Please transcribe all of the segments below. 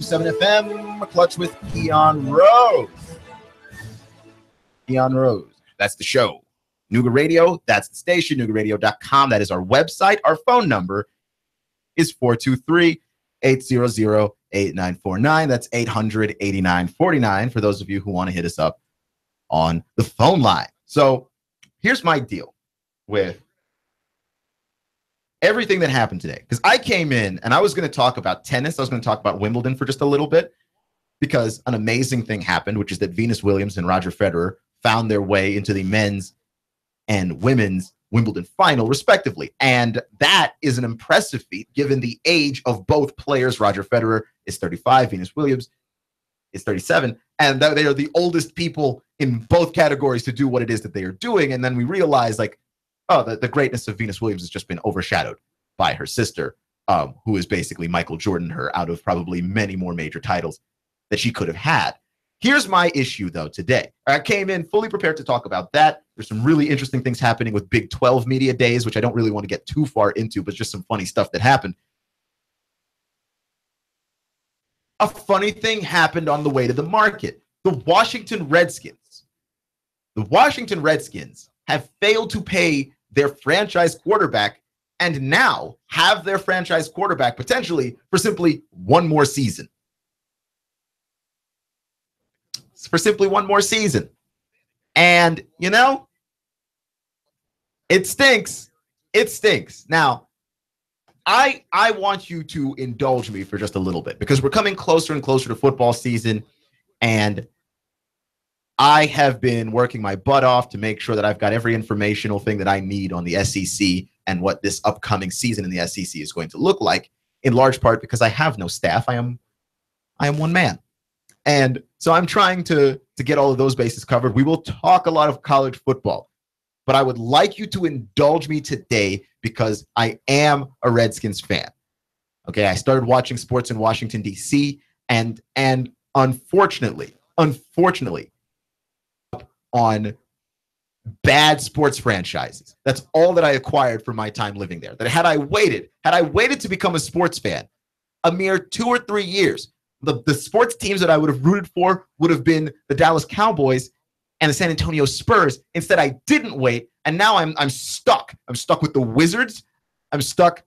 92.7 FM, Clutch with Keon Rose. Keon Rose, that's the show. Nooga Radio, that's the station, noogaradio.com. That is our website. Our phone number is 423-800-8949. That's 800-8949 for those of you who want to hit us up on the phone line. So here's my deal with everything that happened today. Because I came in and I was going to talk about tennis. I was going to talk about Wimbledon for just a little bit because an amazing thing happened, which is that Venus Williams and Roger Federer found their way into the men's and women's Wimbledon final, respectively. And that is an impressive feat given the age of both players. Roger Federer is 35, Venus Williams is 37, and they are the oldest people in both categories to do what it is that they are doing. And then we realize, like, oh, the greatness of Venus Williams has just been overshadowed by her sister, who is basically Michael Jordan, her out of probably many more major titles that she could have had. Here's my issue, though, today. I came in fully prepared to talk about that. There's some really interesting things happening with Big 12 media days, which I don't really want to get too far into, but just some funny stuff that happened. A funny thing happened on the way to the market. The Washington Redskins have failed to pay their franchise quarterback and now have their franchise quarterback potentially for simply one more season. For simply one more season. And, you know, it stinks. It stinks. Now, I want you to indulge me for just a little bit because we're coming closer and closer to football season, and I have been working my butt off to make sure that I've got every informational thing that I need on the SEC and what this upcoming season in the SEC is going to look like, in large part because I have no staff. I am one man. And so I'm trying to get all of those bases covered. We will talk a lot of college football, but I would like you to indulge me today because I am a Redskins fan. Okay, I started watching sports in Washington, D.C., and unfortunately, on bad sports franchises. That's all that I acquired from my time living there. That had I waited to become a sports fan a mere 2 or 3 years, the sports teams that I would have rooted for would have been the Dallas Cowboys and the San Antonio Spurs. Instead, I didn't wait, and now I'm stuck. I'm stuck with the Wizards. I'm stuck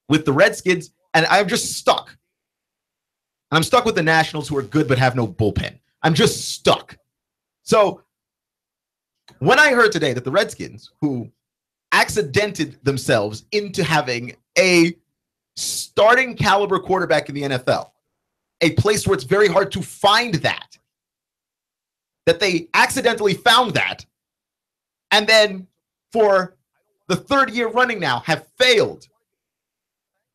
with the Redskins, and I'm just stuck. And I'm stuck with the Nationals, who are good but have no bullpen. I'm just stuck. So when I heard today that the Redskins, who accidented themselves into having a starting caliber quarterback in the NFL, a place where it's very hard to find that they accidentally found that, and then for the third year running now have failed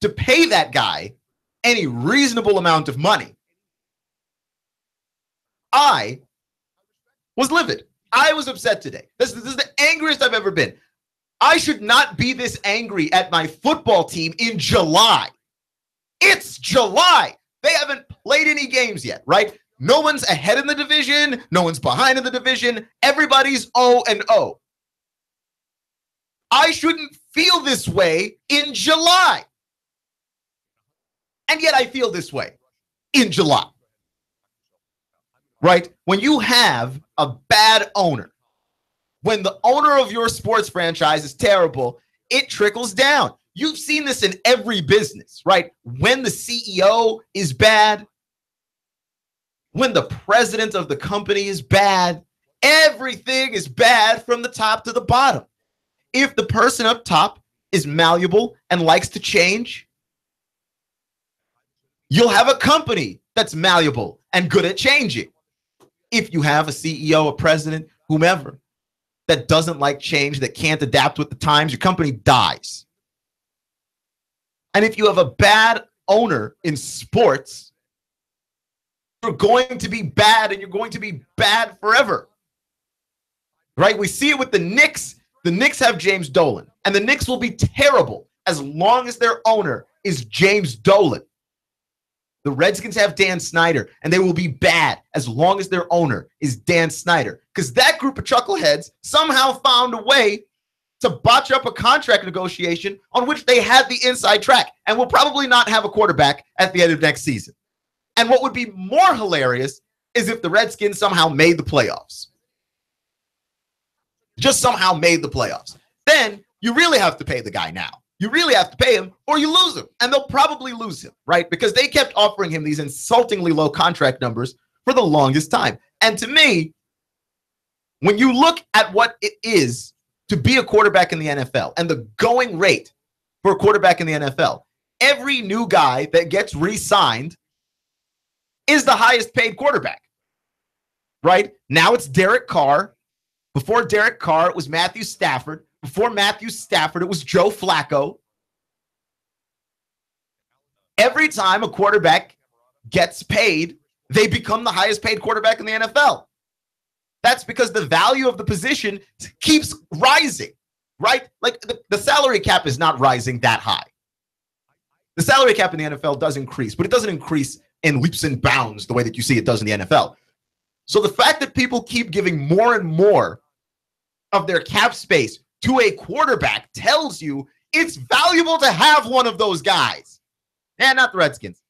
to pay that guy any reasonable amount of money. I was livid. I was upset today. This is the angriest I've ever been. I should not be this angry at my football team in July. It's July. They haven't played any games yet, right? No one's ahead in the division. No one's behind in the division. Everybody's 0-0. I shouldn't feel this way in July. And yet I feel this way in July. Right? When you have a bad owner, when the owner of your sports franchise is terrible, it trickles down. You've seen this in every business, right? When the CEO is bad, when the president of the company is bad, everything is bad from the top to the bottom. If the person up top is malleable and likes to change, you'll have a company that's malleable and good at changing. If you have a CEO, a president, whomever, that doesn't like change, that can't adapt with the times, your company dies. And if you have a bad owner in sports, you're going to be bad, and you're going to be bad forever. Right? We see it with the Knicks. The Knicks have James Dolan, and the Knicks will be terrible as long as their owner is James Dolan. The Redskins have Dan Snyder, and they will be bad as long as their owner is Dan Snyder, because that group of chuckleheads somehow found a way to botch up a contract negotiation on which they had the inside track and will probably not have a quarterback at the end of next season. And what would be more hilarious is if the Redskins somehow made the playoffs. Just somehow made the playoffs. Then you really have to pay the guy now. You really have to pay him or you lose him. And they'll probably lose him, right? Because they kept offering him these insultingly low contract numbers for the longest time. And to me, when you look at what it is to be a quarterback in the NFL and the going rate for a quarterback in the NFL, every new guy that gets re-signed is the highest paid quarterback, right? Now it's Derek Carr. Before Derek Carr, it was Matthew Stafford. Before Matthew Stafford, it was Joe Flacco. Every time a quarterback gets paid, they become the highest paid quarterback in the NFL. That's because the value of the position keeps rising, right? Like the salary cap is not rising that high. The salary cap in the NFL does increase, but it doesn't increase in leaps and bounds the way that you see it does in the NFL. So the fact that people keep giving more and more of their cap space to a quarterback tells you it's valuable to have one of those guys. And not the Redskins.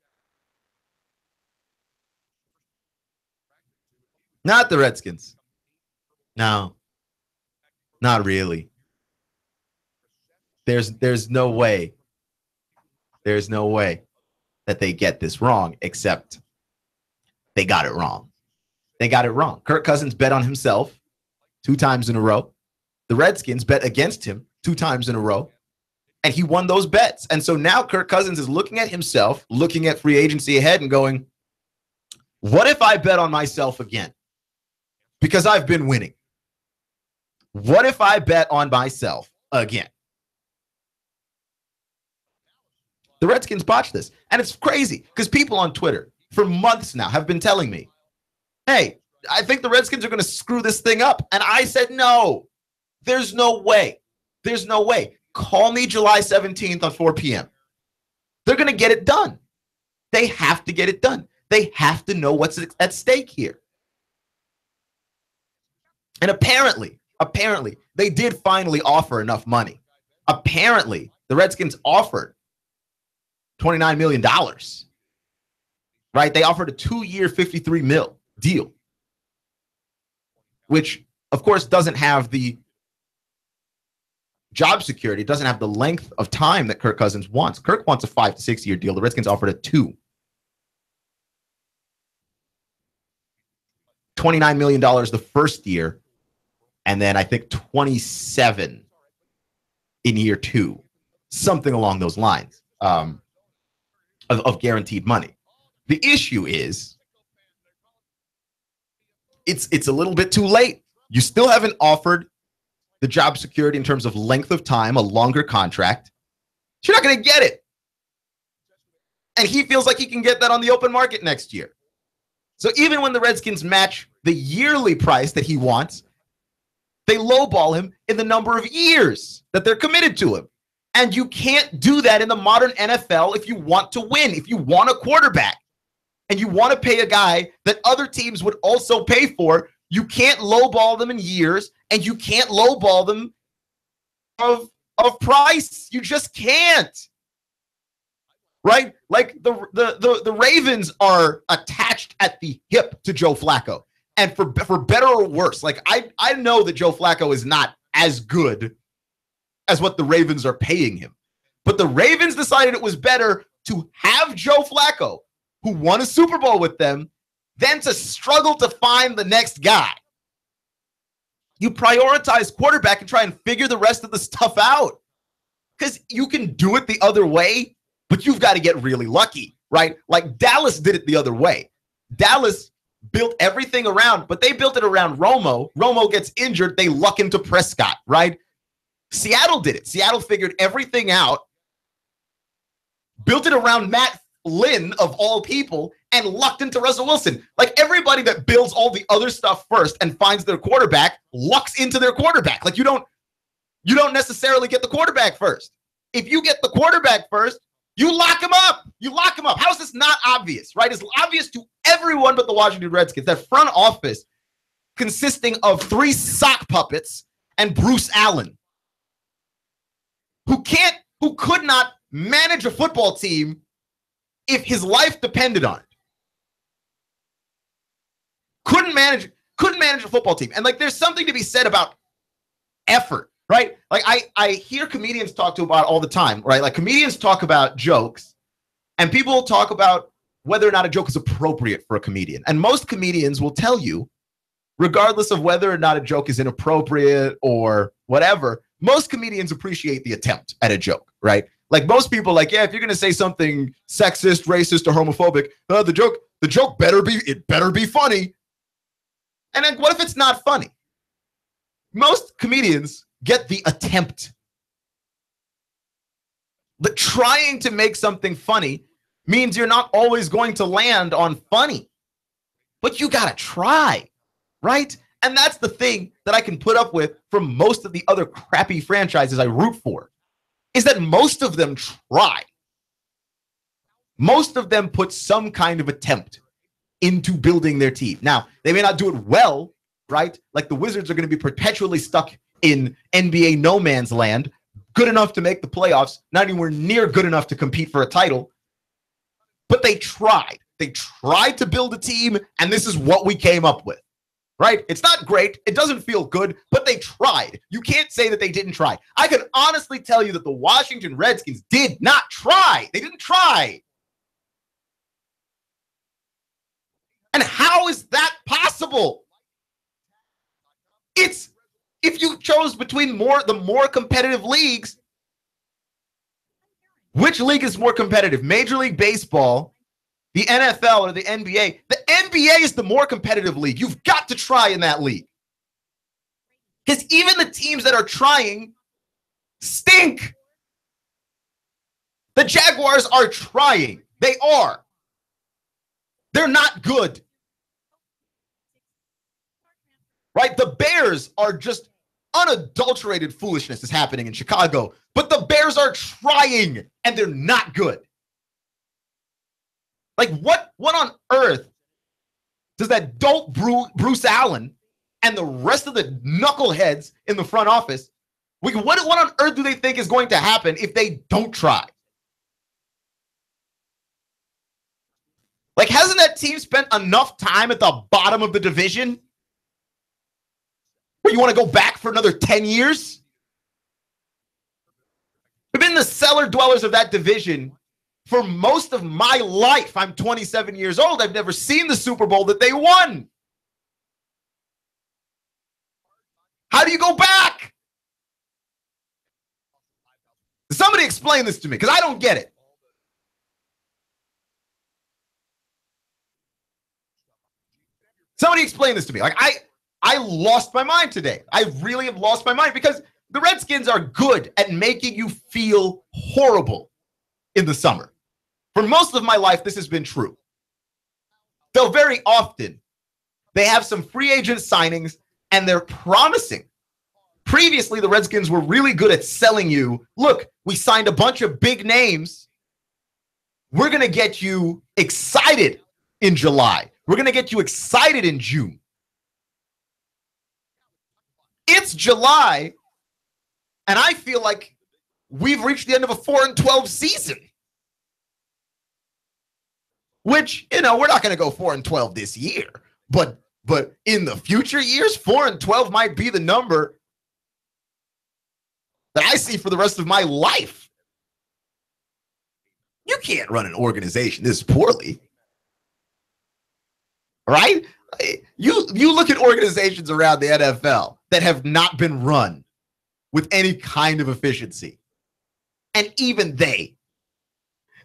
Not the Redskins. No. Not really. There's no way. There's no way that they get this wrong, except they got it wrong. They got it wrong. Kirk Cousins bet on himself 2 times in a row. The Redskins bet against him 2 times in a row, and he won those bets. And so now Kirk Cousins is looking at himself, looking at free agency ahead and going, what if I bet on myself again? Because I've been winning. What if I bet on myself again? The Redskins botched this. And it's crazy because people on Twitter for months now have been telling me, hey, I think the Redskins are going to screw this thing up. And I said, no, there's no way. There's no way. Call me July 17th at 4 p.m. They're going to get it done. They have to get it done. They have to know what's at stake here. And apparently, they did finally offer enough money. Apparently, the Redskins offered $29 million, right? They offered a 2-year, $53 million deal, which, of course, doesn't have the job security. It doesn't have the length of time that Kirk Cousins wants. Kirk wants a 5 to 6 year deal. The Redskins offered a 2. $29 million the first year, and then I think 27 in year 2, something along those lines of guaranteed money. The issue is it's a little bit too late. You still haven't offered the job security in terms of length of time, a longer contract. You're not going to get it. And he feels like he can get that on the open market next year. So even when the Redskins match the yearly price that he wants, they lowball him in the number of years that they're committed to him. And you can't do that in the modern NFL if you want to win. If you want a quarterback and you want to pay a guy that other teams would also pay for, you can't lowball them in years and you can't lowball them of price. You just can't. Right? Like the Ravens are attached at the hip to Joe Flacco. And for better or worse, like I know that Joe Flacco is not as good as what the Ravens are paying him. But the Ravens decided it was better to have Joe Flacco, who won a Super Bowl with them, than to struggle to find the next guy. You prioritize quarterback and try and figure the rest of the stuff out. Because you can do it the other way, but you've got to get really lucky, right? Like Dallas did it the other way. Dallas built everything around, but they built it around Romo. Romo gets injured. They luck into Prescott, right? Seattle did it. Seattle figured everything out, built it around Matt Lynn of all people, and lucked into Russell Wilson. Like everybody that builds all the other stuff first and finds their quarterback lucks into their quarterback. Like you don't necessarily get the quarterback first. If you get the quarterback first, you lock him up. You lock him up. How is this not obvious, right? It's obvious to everyone but the Washington Redskins. That front office consisting of 3 sock puppets and Bruce Allen, who could not manage a football team if his life depended on it. couldn't manage a football team. And like, there's something to be said about effort, right? Like I hear comedians talk about all the time, right? Like comedians talk about jokes and people talk about whether or not a joke is appropriate for a comedian. And most comedians will tell you, regardless of whether or not a joke is inappropriate or whatever, most comedians appreciate the attempt at a joke, right? Like most people, like, yeah, if you're going to say something sexist, racist, or homophobic, the joke better be funny. And then what if it's not funny? Most comedians get the attempt. But trying to make something funny means you're not always going to land on funny. But you got to try, right? And that's the thing that I can put up with from most of the other crappy franchises I root for, is that most of them try. Most of them put some kind of attempt into building their team. Now, they may not do it well, right? Like the Wizards are going to be perpetually stuck in NBA no man's land, good enough to make the playoffs, not anywhere near good enough to compete for a title. But they tried. They tried to build a team, and this is what we came up with, right? It's not great. It doesn't feel good, but they tried. You can't say that they didn't try. I can honestly tell you that the Washington Redskins did not try. They didn't try. And how is that possible? It's, if you chose between the more competitive leagues, which league is more competitive? Major League Baseball, the NFL, or the NBA? The NBA is the more competitive league. You've got to try in that league. Because even the teams that are trying stink. The Jaguars are trying. They are. They're not good. Right? The Bears are just unadulterated foolishness is happening in Chicago, but the Bears are trying and they're not good. Like what on earth does that dope Bruce Allen and the rest of the knuckleheads in the front office, what on earth do they think is going to happen if they don't try? Like, hasn't that team spent enough time at the bottom of the division where you want to go back for another 10 years? I've been the cellar dwellers of that division for most of my life. I'm 27 years old. I've never seen the Super Bowl that they won. How do you go back? Somebody explain this to me, because I don't get it. Somebody explain this to me. Like, I lost my mind today. I really have lost my mind because the Redskins are good at making you feel horrible in the summer. For most of my life, this has been true. Though very often, they have some free agent signings and they're promising. Previously, the Redskins were really good at selling you, look, we signed a bunch of big names. We're going to get you excited in July. We're going to get you excited in June. It's July, and I feel like we've reached the end of a 4-12 season. Which, we're not going to go 4-12 this year. But in the future years, 4-12 might be the number that I see for the rest of my life. You can't run an organization this poorly. Right? You look at organizations around the NFL that have not been run with any kind of efficiency. And even they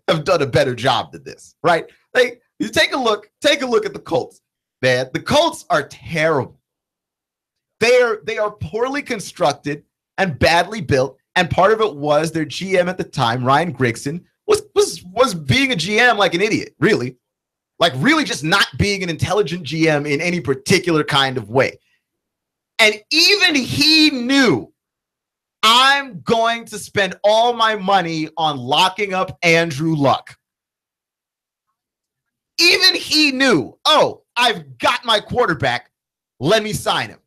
have done a better job than this, right? Like, you take a look at the Colts, man. The Colts are terrible. They are poorly constructed and badly built. And part of it was their GM at the time, Ryan Grigson, was being a GM like an idiot, really. Like really just not being an intelligent GM in any particular kind of way. And even he knew, I'm going to spend all my money on locking up Andrew Luck. Even he knew, oh, I've got my quarterback. Let me sign him.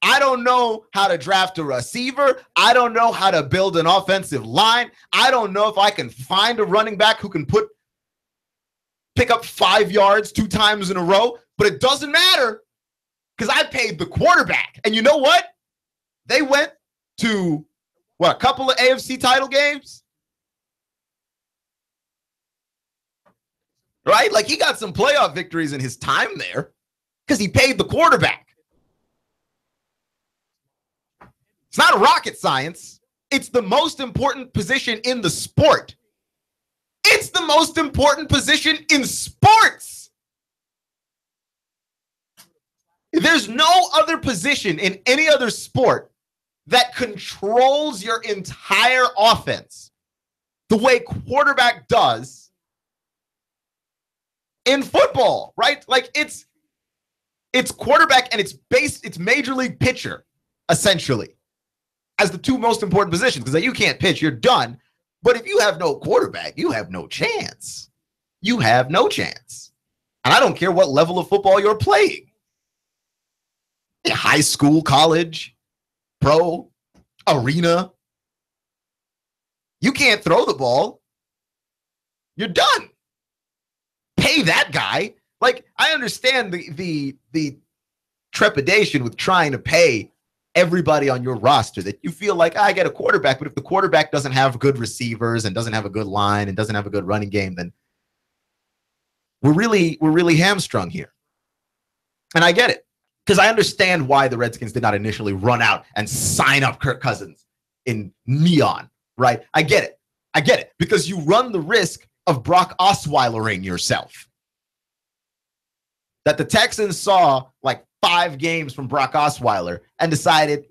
I don't know how to draft a receiver. I don't know how to build an offensive line. I don't know if I can find a running back who can pick up 5 yards 2 times in a row, but it doesn't matter. because I paid the quarterback. And you know what? They went to, a couple of AFC title games? Right? Like, he got some playoff victories in his time there because he paid the quarterback. It's not rocket science. It's the most important position in the sport. It's the most important position in sports. There's no other position in any other sport that controls your entire offense the way quarterback does in football, right? Like, it's quarterback and it's major league pitcher, essentially, as the two most important positions, because you can't pitch, you're done. But if you have no quarterback, you have no chance. You have no chance. And I don't care what level of football you're playing. High school, college, pro, arena. You can't throw the ball. You're done. Pay that guy. Like, I understand the trepidation with trying to pay everybody on your roster, that you feel like, I get a quarterback, but if the quarterback doesn't have good receivers and doesn't have a good line and doesn't have a good running game, then we're really hamstrung here. And I get it, because I understand why the Redskins did not initially run out and sign up Kirk Cousins in neon, right? I get it, because you run the risk of Brock Osweiler-ing yourself. That the Texans saw like 5 games from Brock Osweiler and decided,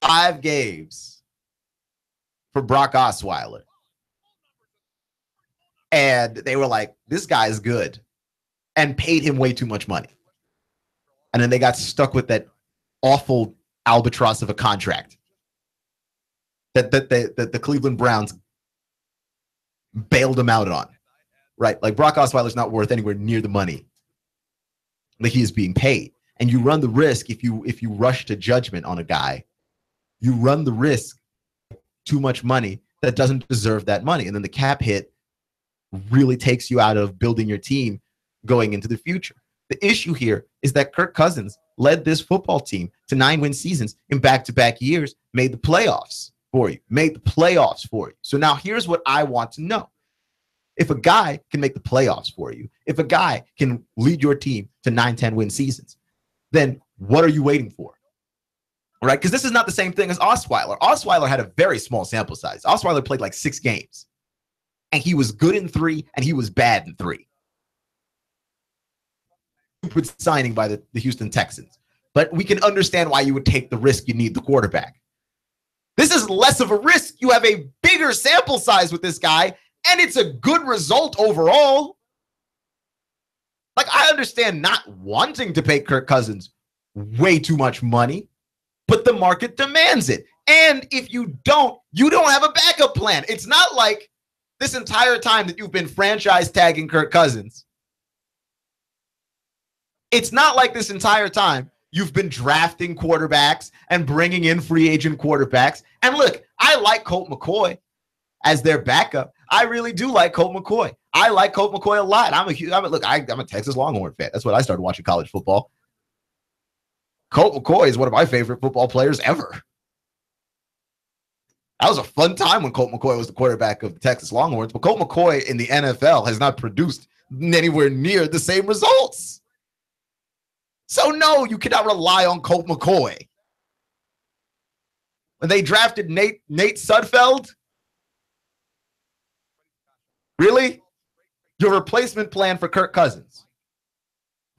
5 games for Brock Osweiler. And they were like, this guy is good, and paid him way too much money. And then they got stuck with that awful albatross of a contract that the Cleveland Browns bailed him out on. Right? Like, Brock Osweiler's not worth anywhere near the money that he is being paid. And you run the risk, if you rush to judgment on a guy, you run the risk too much money that doesn't deserve that money. And then the cap hit really takes you out of building your team going into the future. The issue here is that Kirk Cousins led this football team to 9-win seasons in back-to-back years, made the playoffs for you. So now here's what I want to know. If a guy can make the playoffs for you, if a guy can lead your team to 9-10-win seasons, then what are you waiting for? All right? Because this is not the same thing as Osweiler. Osweiler had a very small sample size. Osweiler played like 6 games. And he was good in 3, and he was bad in 3. Stupid signing by the Houston Texans. But we can understand why you would take the risk. You need the quarterback. This is less of a risk. You have a bigger sample size with this guy, and it's a good result overall. Like, I understand not wanting to pay Kirk Cousins way too much money, but the market demands it. And if you don't have a backup plan. It's not like this entire time that you've been franchise tagging Kirk Cousins. It's not like this entire time you've been drafting quarterbacks and bringing in free agent quarterbacks. And look, I like Colt McCoy as their backup. I really do like Colt McCoy. I like Colt McCoy a lot. I'm a Texas Longhorn fan. That's what I started watching college football. Colt McCoy is one of my favorite football players ever. That was a fun time when Colt McCoy was the quarterback of the Texas Longhorns, but Colt McCoy in the NFL has not produced anywhere near the same results. So no, you cannot rely on Colt McCoy. When they drafted Nate Sudfeld, really? Your replacement plan for Kirk Cousins,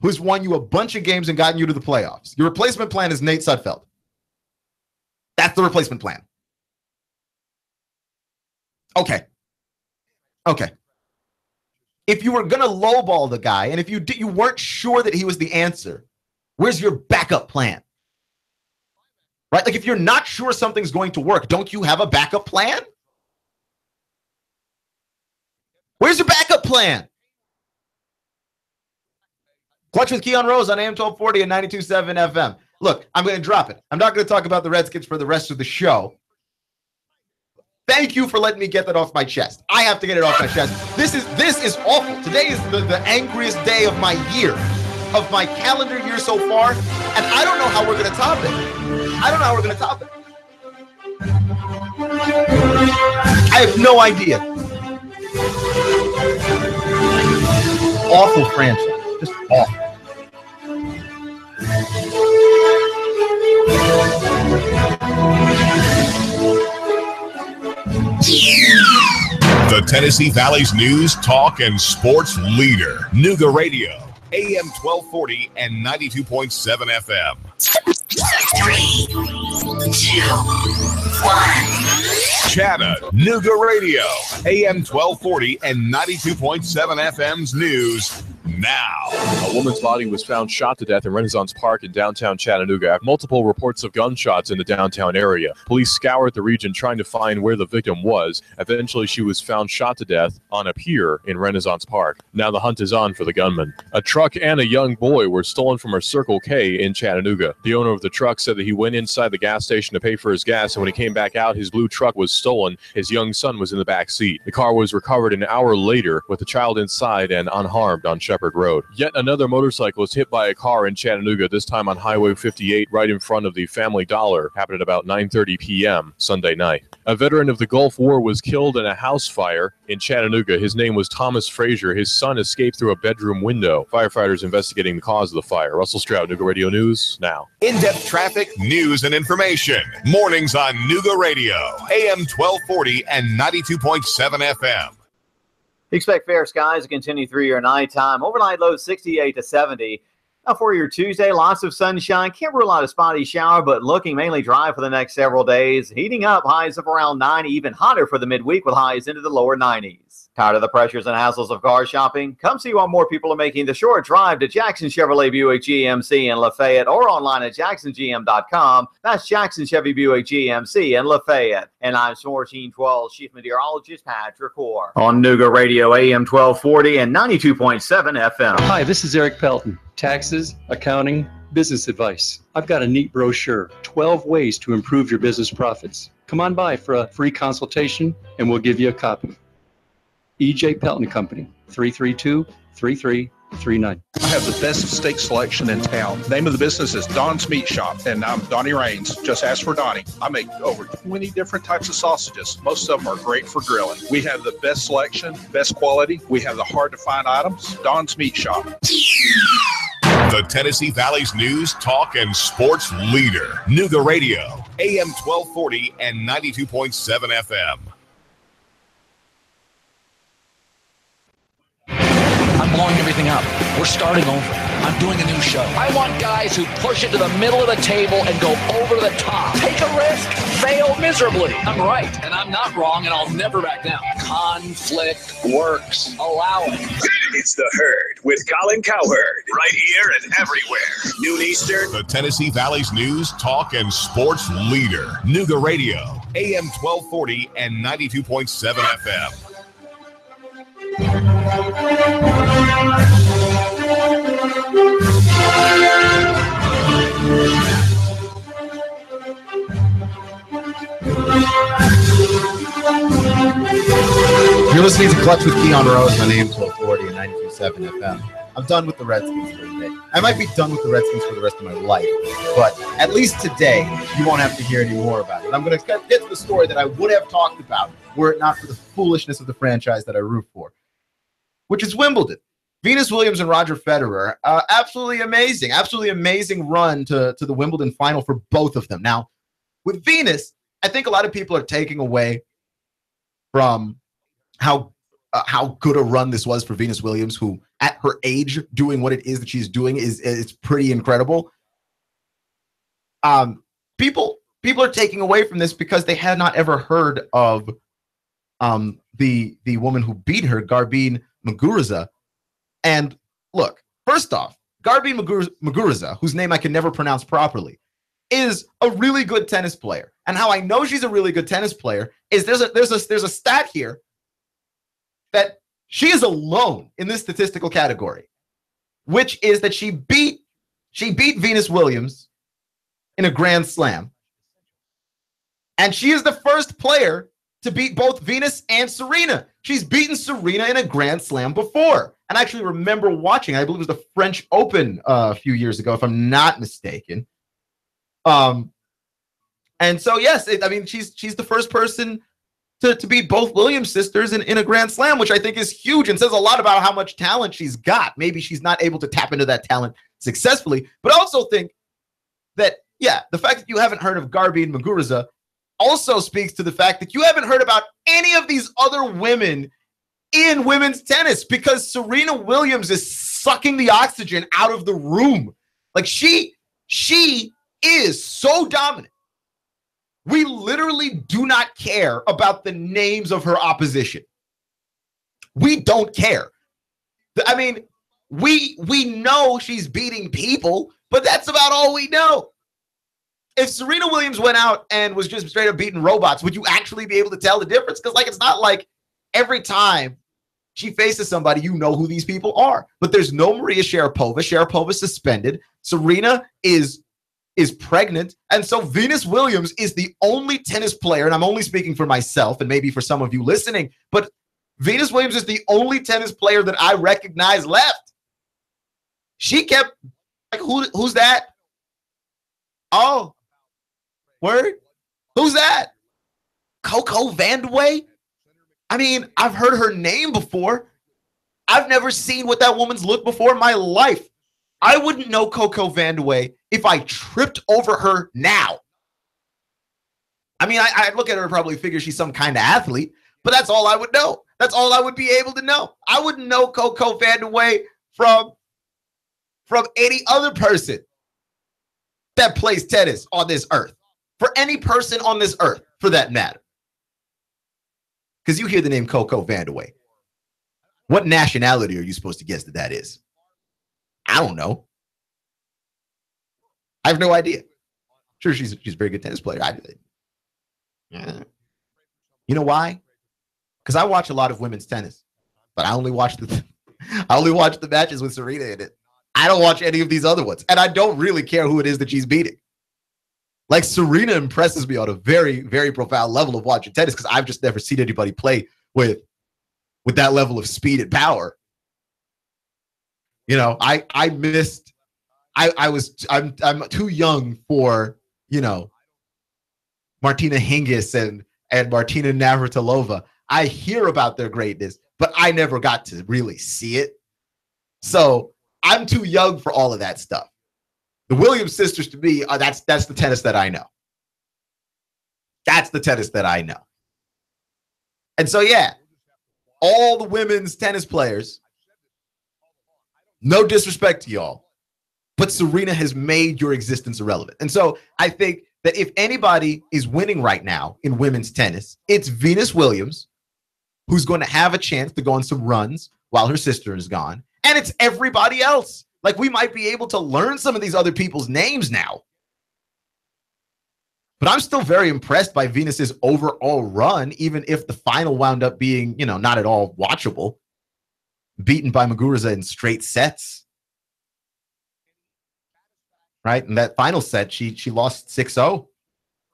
who's won you a bunch of games and gotten you to the playoffs. Your replacement plan is Nate Sudfeld. That's the replacement plan. Okay. If you were going to lowball the guy, and if you weren't sure that he was the answer, where's your backup plan? Right? Like, if you're not sure something's going to work, don't you have a backup plan? Where's your backup plan? Clutch with Keon Rose on AM 1240 and 92.7 FM. Look, I'm going to drop it. I'm not going to talk about the Redskins for the rest of the show. Thank you for letting me get that off my chest. I have to get it off my chest. This is awful. Today is the angriest day of my year. of my calendar year so far, and I don't know how we're going to top it. I don't know how we're going to top it. I have no idea. Awful franchise. Just awful. The Tennessee Valley's news, talk, and sports leader. Nooga Radio, AM 1240 and 92.7 FM. 3, 2, 1. Chattanooga Radio, AM 1240 and 92.7 FM's news now. A woman's body was found shot to death in Renaissance Park in downtown Chattanooga after multiple reports of gunshots in the downtown area. Police scoured the region trying to find where the victim was. Eventually, she was found shot to death on a pier in Renaissance Park. Now the hunt is on for the gunman. A truck and a young boy were stolen from a Circle K in Chattanooga. The owner of the truck said that he went inside the gas station to pay for his gas, and when he came back out, his blue truck was stolen. His young son was in the back seat. The car was recovered an hour later with the child inside and unharmed on Shepherd Road. Yet another motorcyclist hit by a car in Chattanooga, this time on Highway 58 right in front of the Family Dollar. Happened at about 9:30 p.m. Sunday night. A veteran of the Gulf War was killed in a house fire in Chattanooga. His name was Thomas Frazier. His son escaped through a bedroom window. Firefighters investigating the cause of the fire. Russell Stroud, Nooga Radio News, now. In-depth traffic, news, and information. Mornings on Nooga Radio, AM 1240 and 92.7 FM. Expect fair skies to continue through your nighttime. Overnight low 68 to 70. Now for your Tuesday, lots of sunshine. Can't rule out a spotty shower, but looking mainly dry for the next several days. Heating up, highs of around 90, even hotter for the midweek with highs into the lower 90s. Tired of the pressures and hassles of car shopping? Come see why more people are making the short drive to Jackson Chevrolet Buick GMC in Lafayette or online at jacksongm.com. That's Jackson Chevy Buick GMC in Lafayette. And I'm 1412 Chief Meteorologist Patrick Orr on Nooga Radio AM 1240 and 92.7 FM. Hi, this is Eric Pelton. Taxes, accounting, business advice. I've got a neat brochure, 12 ways to improve your business profits. Come on by for a free consultation and we'll give you a copy. EJ Pelton Company, 332-3339. I have the best steak selection in town. Name of the business is Don's Meat Shop, and I'm Donnie Raines. Just ask for Donnie. I make over 20 different types of sausages. Most of them are great for grilling. We have the best selection, best quality. We have the hard-to-find items. Don's Meat Shop. The Tennessee Valley's news, talk, and sports leader. Nooga Radio, AM 1240 and 92.7 FM. I'm blowing everything up. We're starting over. I'm doing a new show. I want guys who push it to the middle of the table and go over the top. Take a risk, fail miserably. I'm right, and I'm not wrong, and I'll never back down. Conflict works. Allow it. It's The Herd with Colin Cowherd. Right here and everywhere. Noon Eastern. The Tennessee Valley's news, talk, and sports leader. Nooga Radio, AM 1240 and 92.7 FM. You're listening to Clutch with Keon Rose on AM 1240 and 92.7 FM. I'm done with the Redskins for today. I might be done with the Redskins for the rest of my life, but at least today, you won't have to hear any more about it. I'm going to get to the story that I would have talked about were it not for the foolishness of the franchise that I root for, which is Wimbledon. Venus Williams and Roger Federer, absolutely amazing run to the Wimbledon final for both of them. Now, with Venus, I think a lot of people are taking away from how good a run this was for Venus Williams, who at her age doing what it is that she's doing is pretty incredible. People are taking away from this because they had not ever heard of the woman who beat her, Garbine Muguruza. And look, first off, Garbine Muguruza, whose name I can never pronounce properly, is a really good tennis player. And how I know she's a really good tennis player is there's a stat here that she is alone in this statistical category, which is that she beat Venus Williams in a Grand Slam. And she is the first player to beat both Venus and Serena. She's beaten Serena in a Grand Slam before. And I actually remember watching, I believe it was the French Open a few years ago, if I'm not mistaken. And so, yes, she's the first person to beat both Williams sisters in a Grand Slam, which I think is huge and says a lot about how much talent she's got. Maybe she's not able to tap into that talent successfully, but I also think that, yeah, the fact that you haven't heard of Garbine Muguruza also speaks to the fact that you haven't heard about any of these other women in women's tennis, because Serena Williams is sucking the oxygen out of the room. Like she is so dominant. We literally do not care about the names of her opposition. We don't care. I mean, we know she's beating people, but that's about all we know. If Serena Williams went out and was just straight up beating robots, would you actually be able to tell the difference? Because, like, it's not like every time she faces somebody, you know who these people are. But there's no Maria Sharapova. Sharapova's suspended. Serena is pregnant. And so Venus Williams is the only tennis player, and I'm only speaking for myself and maybe for some of you listening, but Venus Williams is the only tennis player that I recognize left. She kept, like, who's that? Oh, word? Who's that? Coco Vandeweghe? I mean, I've heard her name before. I've never seen what that woman's looked before in my life. I wouldn't know Coco Vandeweghe if I tripped over her now. I mean, I'd look at her and probably figure she's some kind of athlete, but that's all I would know. That's all I would be able to know. I wouldn't know Coco Vandeweghe from any other person that plays tennis on this earth. For any person on this earth, for that matter. Because you hear the name Coco Vandeweghe. What nationality are you supposed to guess that is? I don't know. I have no idea. Sure, she's a very good tennis player. Yeah. You know why? Because I watch a lot of women's tennis, but I only watch the matches with Serena in it. I don't watch any of these other ones, and I don't really care who it is that she's beating. Like, Serena impresses me on a very, very profound level of watching tennis, because I've just never seen anybody play with that level of speed and power. You know, I'm too young for, you know, Martina Hingis and Martina Navratilova. I hear about their greatness, but I never got to really see it. So I'm too young for all of that stuff. The Williams sisters, to me, that's the tennis that I know. That's the tennis that I know. And so, yeah, all the women's tennis players, no disrespect to y'all, but Serena has made your existence irrelevant. And so I think that if anybody is winning right now in women's tennis, it's Venus Williams, who's going to have a chance to go on some runs while her sister is gone. And it's everybody else. Like, we might be able to learn some of these other people's names now. But I'm still very impressed by Venus's overall run, even if the final wound up being, you know, not at all watchable. Beaten by Muguruza in straight sets. Right? In that final set, she lost 6-0,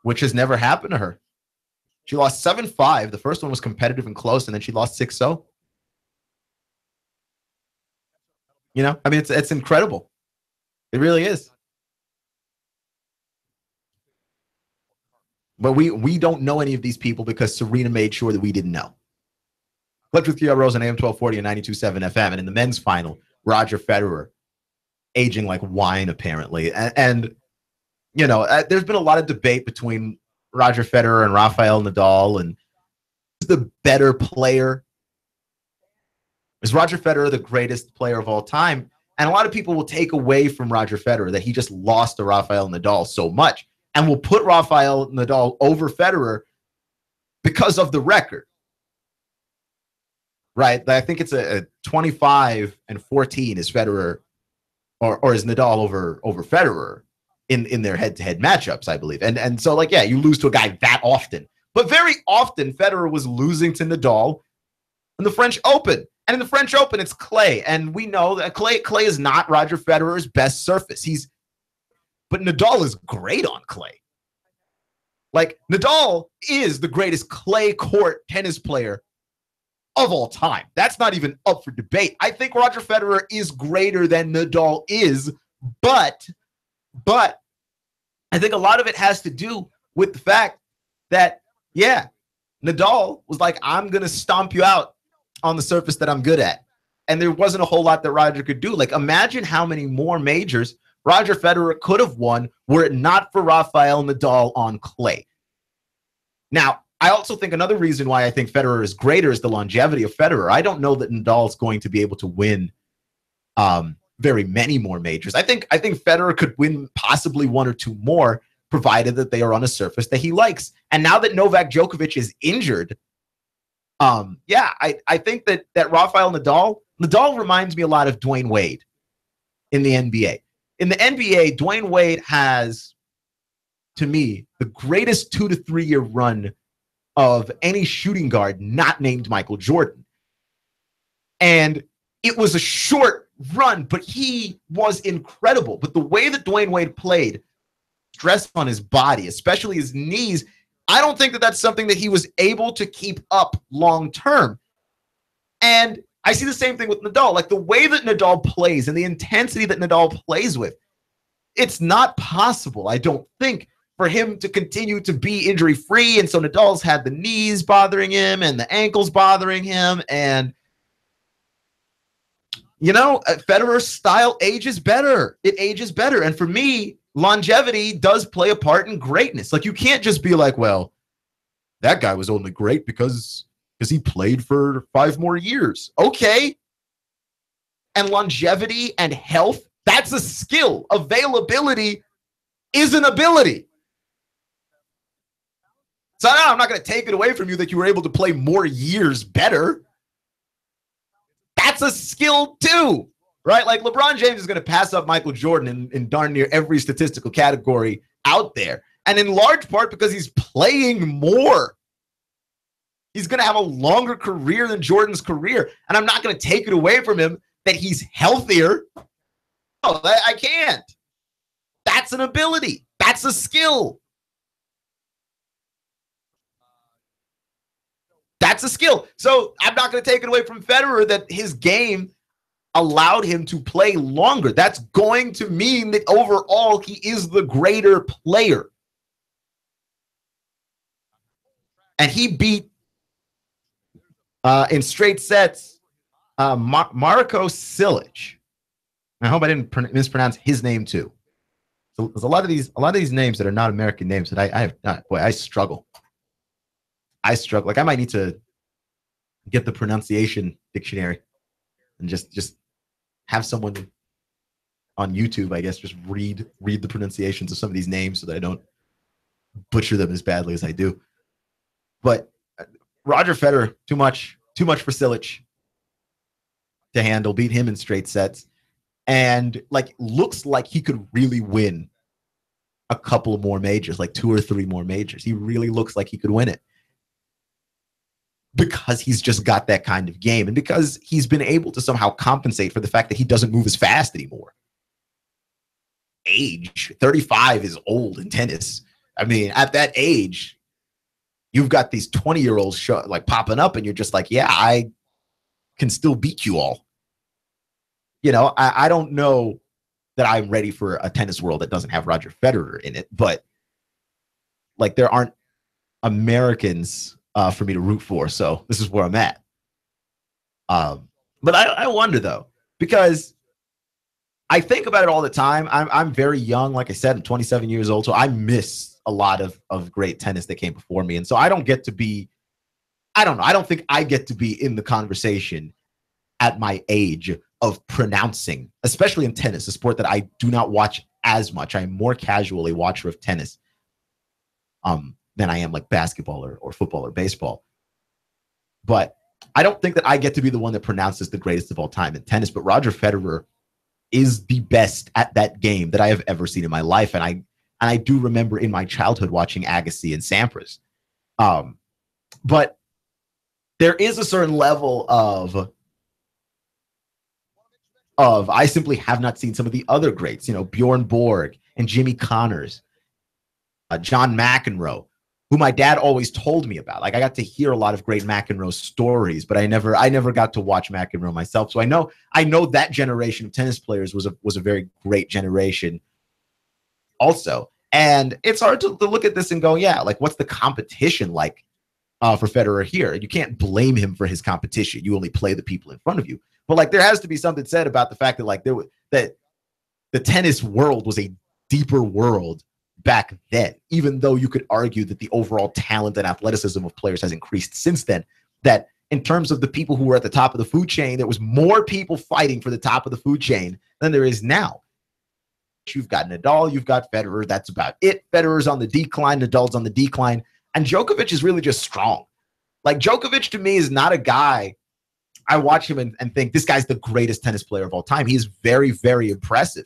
which has never happened to her. She lost 7-5. The first one was competitive and close, and then she lost 6-0. You know, I mean, it's incredible. It really is. But we don't know any of these people because Serena made sure that we didn't know. Clipped with Keon Rose on AM 1240 and 92.7 FM. And in the men's final, Roger Federer, aging like wine, apparently. And you know, there's been a lot of debate between Roger Federer and Rafael Nadal, and who's the better player? Is Roger Federer the greatest player of all time? And a lot of people will take away from Roger Federer that he just lost to Rafael Nadal so much, and will put Rafael Nadal over Federer because of the record. Right? I think it's a 25-14 is Federer, or is Nadal over Federer in their head-to-head matchups, I believe. And so, like, yeah, you lose to a guy that often. But very often, Federer was losing to Nadal in the French Open. And in the French Open, it's clay. And we know that clay is not Roger Federer's best surface. But Nadal is great on clay. Like, Nadal is the greatest clay court tennis player of all time. That's not even up for debate. I think Roger Federer is greater than Nadal is, but I think a lot of it has to do with the fact that, yeah, Nadal was like, I'm going to stomp you out on the surface that I'm good at. And there wasn't a whole lot that Roger could do. Like, imagine how many more majors Roger Federer could have won were it not for Rafael Nadal on clay. Now, I also think another reason why I think Federer is greater is the longevity of Federer. I don't know that Nadal is going to be able to win very many more majors. I think Federer could win possibly one or two more, provided that they are on a surface that he likes. And now that Novak Djokovic is injured, I think that Rafael Nadal reminds me a lot of Dwayne Wade in the NBA. In the NBA, Dwayne Wade has, to me, the greatest 2 to 3 year run of any shooting guard not named Michael Jordan. And it was a short run, but he was incredible. But the way that Dwayne Wade played, stress on his body, especially his knees, I don't think that that's something that he was able to keep up long term. And I see the same thing with Nadal. Like, the way that Nadal plays and the intensity that Nadal plays with, it's not possible, I don't think, for him to continue to be injury-free. And so Nadal's had the knees bothering him and the ankles bothering him. And, Federer's style ages better. It ages better. And for me, longevity does play a part in greatness. Like, you can't just be like, well, that guy was only great because he played for 5 more years. Okay. And longevity and health, that's a skill. Availability is an ability. So no, I'm not going to take it away from you that you were able to play more years better. That's a skill too, right? Like, LeBron James is going to pass up Michael Jordan in darn near every statistical category out there. And in large part because he's playing more. He's going to have a longer career than Jordan's career. And I'm not going to take it away from him that he's healthier. No, I can't. That's an ability. That's a skill. That's a skill. So I'm not going to take it away from Federer that his game allowed him to play longer. That's going to mean that overall he is the greater player. And he beat in straight sets Marko Silic. I hope I didn't mispronounce his name too. So there's a lot of these names that are not American names that I have not. Boy, I struggle. Like, I might need to get the pronunciation dictionary and just have someone on YouTube, I guess, just read the pronunciations of some of these names so that I don't butcher them as badly as I do. But Roger Federer, too much for Silic to handle, beat him in straight sets, and like, looks like he could really win a couple more majors, like 2 or 3 more majors. He really looks like he could win it because he's just got that kind of game, and because he's been able to somehow compensate for the fact that he doesn't move as fast anymore. Age, 35 is old in tennis. I mean, at that age, you've got these 20-year-olds like popping up, and you're just like, yeah, I can still beat you all. I don't know that I'm ready for a tennis world that doesn't have Roger Federer in it, but like, there aren't Americans for me to root for, so this is where I'm at. But I wonder though, because I think about it all the time. I'm very young, like I said, I'm 27 years old, so I miss a lot of great tennis that came before me, and so I don't get to be. I don't know. I don't think I get to be in the conversation at my age of pronouncing, especially in tennis, a sport that I do not watch as much. I'm more casually watcher of tennis than I am like basketball or football or baseball. But I don't think that I get to be the one that pronounces the greatest of all time in tennis. But Roger Federer is the best at that game that I have ever seen in my life. And I do remember in my childhood watching Agassi and Sampras. But there is a certain level of I simply have not seen some of the other greats, Bjorn Borg and Jimmy Connors, John McEnroe, who my dad always told me about. Like I got to hear a lot of great McEnroe stories, but I never got to watch McEnroe myself. So I know that generation of tennis players was a very great generation also. And it's hard to look at this and go, yeah, like what's the competition like for Federer here? You can't blame him for his competition. You only play the people in front of you. But like there has to be something said about the fact that like that the tennis world was a deeper world back then, even though you could argue that the overall talent and athleticism of players has increased since then, that in terms of the people who were at the top of the food chain, there was more people fighting for the top of the food chain than there is now. You've got Nadal, you've got Federer. That's about it. Federer's on the decline, Nadal's on the decline, and Djokovic is really just strong. Like Djokovic to me is not a guy I watch him and think this guy's the greatest tennis player of all time. He is very, very impressive.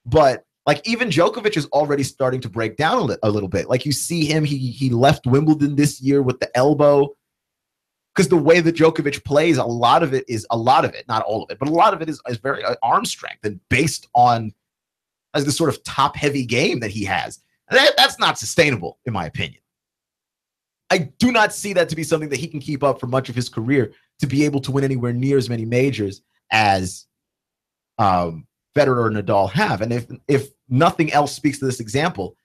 But like even Djokovic is already starting to break down a little bit. Like you see him, he left Wimbledon this year with the elbow because the way that Djokovic plays, a lot of it, not all of it, but a lot of it is very arm strength and based on as the sort of top heavy game that he has. That's not sustainable in my opinion. I do not see that to be something that he can keep up for much of his career to be able to win anywhere near as many majors as Federer or Nadal have. And if nothing else speaks to this example,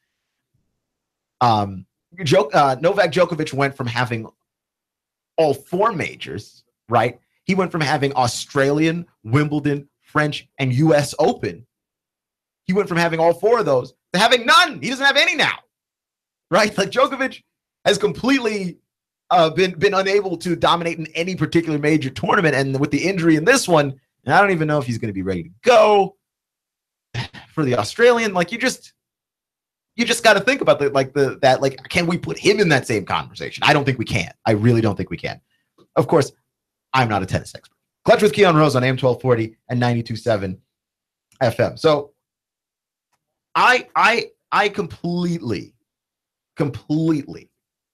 Novak Djokovic went from having all 4 majors, right? He went from having Australian, Wimbledon, French, and US Open. He went from having all 4 of those to having none. He doesn't have any now, right? Like Djokovic has completely been unable to dominate in any particular major tournament. And with the injury in this one, and I don't even know if he's going to be ready to go for the Australian. Like you just got to think about that. Can we put him in that same conversation? I don't think we can. I really don't think we can. Of course, I'm not a tennis expert. Clutch with Keon Rose on AM 1240 and 92.7 FM. So I completely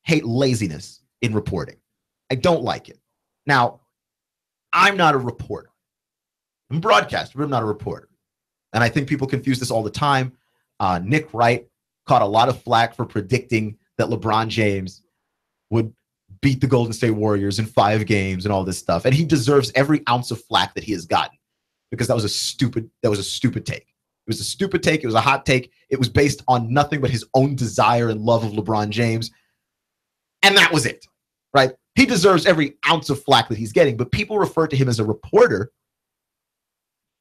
hate laziness in reporting. I don't like it. Now, I'm not a reporter. I'm a broadcaster, but I'm not a reporter. And I think people confuse this all the time. Nick Wright caught a lot of flack for predicting that LeBron James would beat the Golden State Warriors in 5 games and all this stuff. And he deserves every ounce of flack that he has gotten because that was a stupid take. It was a stupid take. It was a hot take. It was based on nothing but his own desire and love of LeBron James. And that was it, right? He deserves every ounce of flack that he's getting, but people refer to him as a reporter.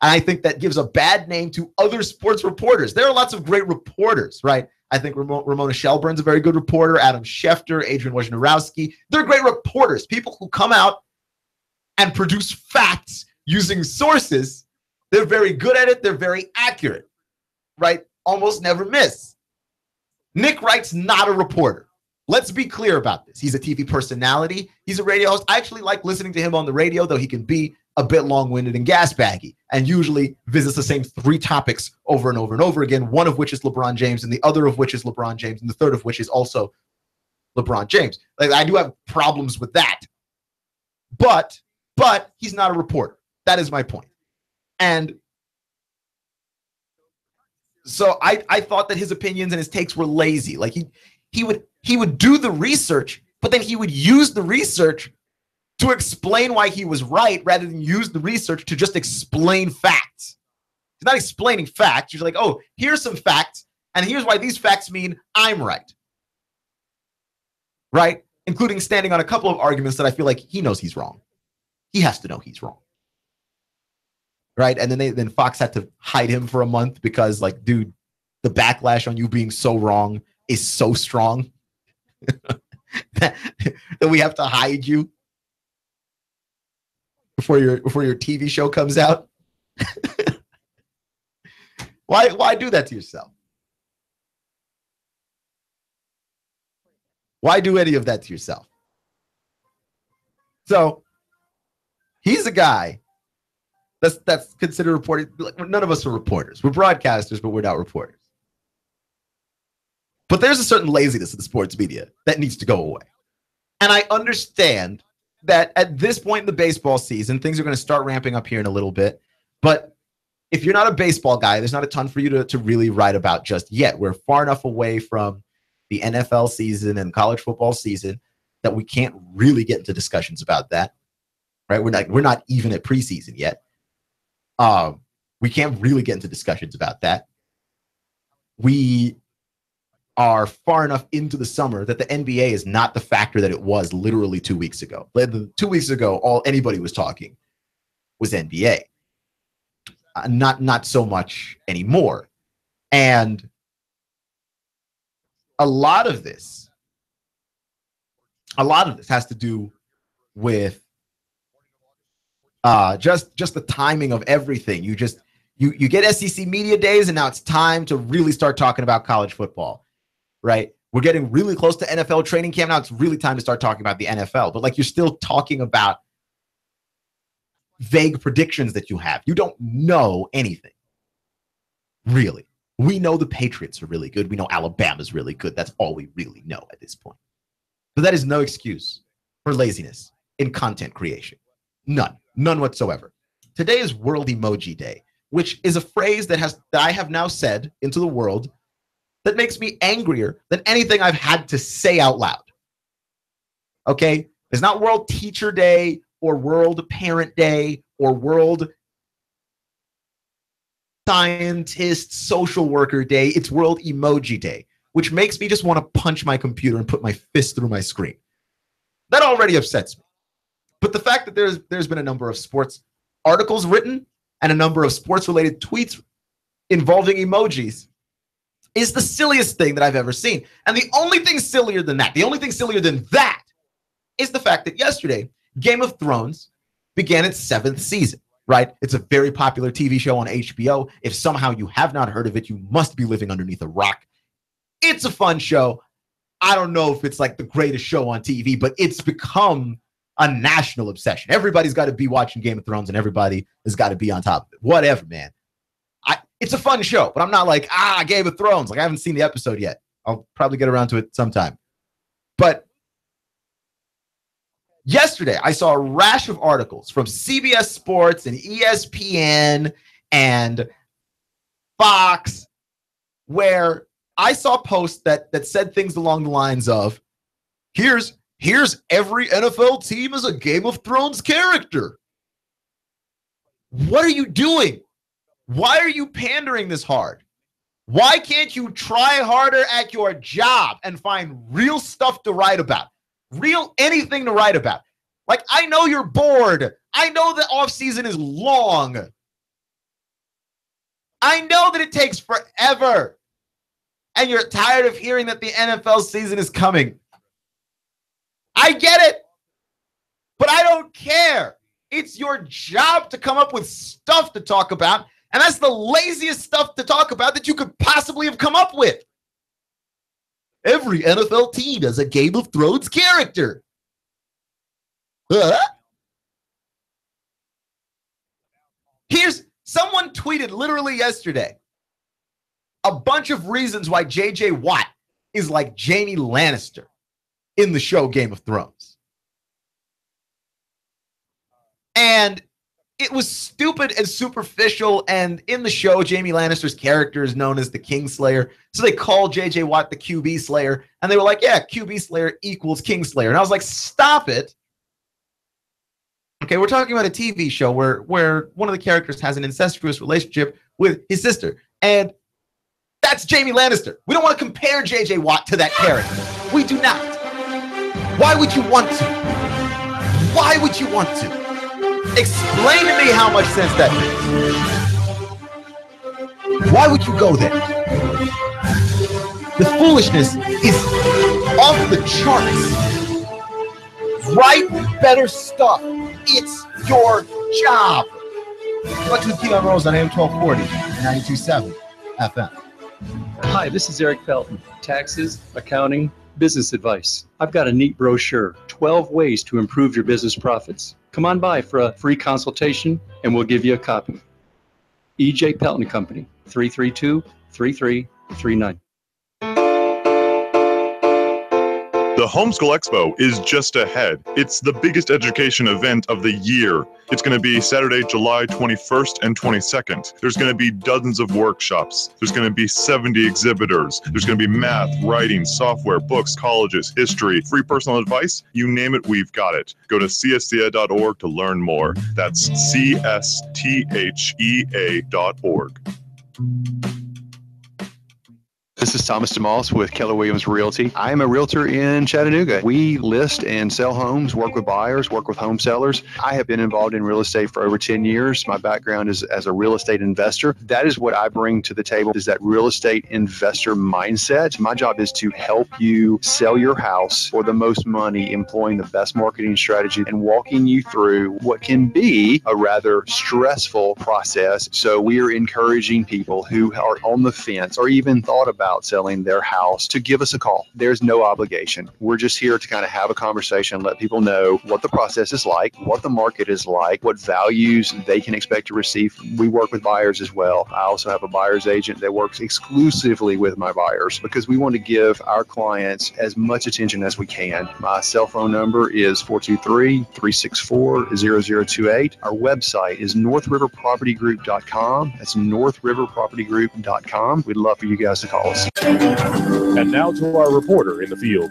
And I think that gives a bad name to other sports reporters. There are lots of great reporters, right? I think Ramona Shelburne's a very good reporter. Adam Schefter, Adrian Wojnarowski. They're great reporters, people who come out and produce facts using sources. They're very good at it. They're very accurate, right? Almost never miss. Nick Wright's not a reporter. Let's be clear about this. He's a TV personality. He's a radio host. I actually like listening to him on the radio, though he can be a bit long-winded and gas-baggy and usually visits the same 3 topics over and over and over again, one of which is LeBron James and the other of which is LeBron James and the third of which is also LeBron James. Like, I do have problems with that. But he's not a reporter. That is my point. And so I thought that his opinions and his takes were lazy. Like he would do the research, but then he would use the research to explain why he was right rather than use the research to just explain facts. He's not explaining facts. You're like, oh, here's some facts, and here's why these facts mean I'm right. Right? Including standing on a couple of arguments that I feel like he knows he's wrong. He has to know he's wrong. Right? And then Fox had to hide him for a month because, like, dude, the backlash on you being so wrong is so strong that we have to hide you before your TV show comes out. Why do that to yourself? Why do any of that to yourself? So he's a guy that's considered reporting. None of us are reporters. We're broadcasters, but we're not reporters. But there's a certain laziness in the sports media that needs to go away. And I understand that at this point in the baseball season, things are going to start ramping up here in a little bit. But if you're not a baseball guy, there's not a ton for you to really write about just yet. We're far enough away from the NFL season and college football season that we can't really get into discussions about that, right? We're not even at preseason yet. We can't really get into discussions about that. We are far enough into the summer that the NBA is not the factor that it was literally 2 weeks ago. 2 weeks ago, all anybody was talking was NBA. Not so much anymore. And a lot of this has to do with just the timing of everything. You get SEC media days, and now it's time to really start talking about college football, right? We're getting really close to NFL training camp now. It's really time to start talking about the NFL. But like, you're still talking about vague predictions that you have. You don't know anything, really. We know the Patriots are really good. We know Alabama's really good. That's all we really know at this point. But that is no excuse for laziness in content creation. None whatsoever. Today is World Emoji Day, which is a phrase that I have now said into the world that makes me angrier than anything I've had to say out loud. Okay? It's not World Teacher Day or World Parent Day or World Scientist Social Worker Day. It's World Emoji Day, which makes me just want to punch my computer and put my fist through my screen. That already upsets me. But the fact that there's been a number of sports articles written and a number of sports-related tweets involving emojis is the silliest thing that I've ever seen. And the only thing sillier than that is the fact that yesterday, Game of Thrones began its 7th season, right? It's a very popular TV show on HBO. If somehow you have not heard of it, you must be living underneath a rock. It's a fun show. I don't know if it's like the greatest show on TV, but it's become a national obsession. Everybody's got to be watching Game of Thrones, and everybody has got to be on top of it. Whatever, man. It's a fun show, but I'm not like, Game of Thrones. Like, I haven't seen the episode yet. I'll probably get around to it sometime. But yesterday, I saw a rash of articles from CBS Sports and ESPN and Fox where I saw posts that said things along the lines of, here's every NFL team as a Game of Thrones character. What are you doing? Why are you pandering this hard? Why can't you try harder at your job and find real stuff to write about? Real anything to write about. Like, I know you're bored. I know the offseason is long. I know that it takes forever. And you're tired of hearing that the NFL season is coming. I get it. But I don't care. It's your job to come up with stuff to talk about. And that's the laziest stuff to talk about that you could possibly have come up with. Every NFL team has a Game of Thrones character. Someone tweeted literally yesterday a bunch of reasons why J.J. Watt is like Jaime Lannister in the show Game of Thrones. And it was stupid and superficial, and in the show, Jaime Lannister's character is known as the Kingslayer, so they call J.J. Watt the QB Slayer, and they were like, yeah, QB Slayer equals Kingslayer. And I was like, stop it. Okay, we're talking about a TV show where one of the characters has an incestuous relationship with his sister, and that's Jaime Lannister. We don't want to compare J.J. Watt to that character. We do not. Why would you want to? Why would you want to? Explain to me how much sense that makes. Why would you go there? The foolishness is off the charts. Write better stuff. It's your job. Watch with Keon Rose on AM 1240 and 92.7 FM. Hi, this is Eric Pelton. Taxes, accounting, business advice. I've got a neat brochure, 12 ways to improve your business profits. Come on by for a free consultation and we'll give you a copy. EJ Pelton Company, 332-3339. The Homeschool Expo is just ahead. It's the biggest education event of the year. It's going to be Saturday, July 21st and 22nd. There's going to be dozens of workshops. There's going to be 70 exhibitors. There's going to be math, writing, software, books, colleges, history, free personal advice. You name it, we've got it. Go to cstea.org to learn more. That's csthea.org. This is Thomas DeMoss with Keller Williams Realty. I am a realtor in Chattanooga. We list and sell homes, work with buyers, work with home sellers. I have been involved in real estate for over 10 years. My background is as a real estate investor. That is what I bring to the table, is that real estate investor mindset. My job is to help you sell your house for the most money, employing the best marketing strategy and walking you through what can be a rather stressful process. So we are encouraging people who are on the fence or even thought about selling their house to give us a call. There's no obligation. We're just here to kind of have a conversation, let people know what the process is like, what the market is like, what values they can expect to receive. We work with buyers as well. I also have a buyer's agent that works exclusively with my buyers because we want to give our clients as much attention as we can. My cell phone number is 423-364-0028. Our website is northriverpropertygroup.com. That's northriverpropertygroup.com. We'd love for you guys to call us. And now to our reporter in the field.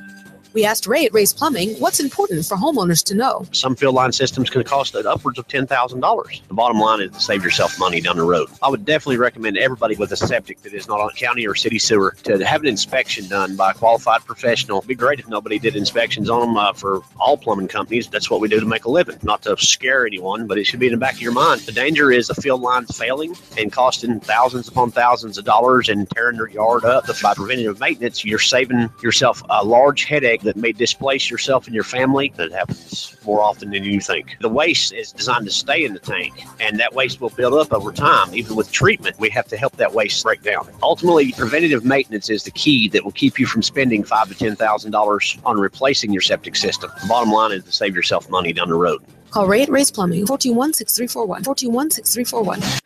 We asked Ray at Ray's Plumbing what's important for homeowners to know. Some field line systems can cost upwards of $10,000. The bottom line is to save yourself money down the road. I would definitely recommend everybody with a septic that is not on county or city sewer to have an inspection done by a qualified professional. It'd be great if nobody did inspections on them for all plumbing companies. That's what we do to make a living. Not to scare anyone, but it should be in the back of your mind. The danger is the field line failing and costing thousands upon thousands of dollars and tearing your yard up. By preventative maintenance, you're saving yourself a large headache that may displace yourself and your family. That happens more often than you think. The waste is designed to stay in the tank, and that waste will build up over time. Even with treatment, we have to help that waste break down. Ultimately, preventative maintenance is the key that will keep you from spending $5,000 to $10,000 on replacing your septic system. The bottom line is to save yourself money down the road. Call Ray at Ray's Plumbing, 421-6341, 421-6341.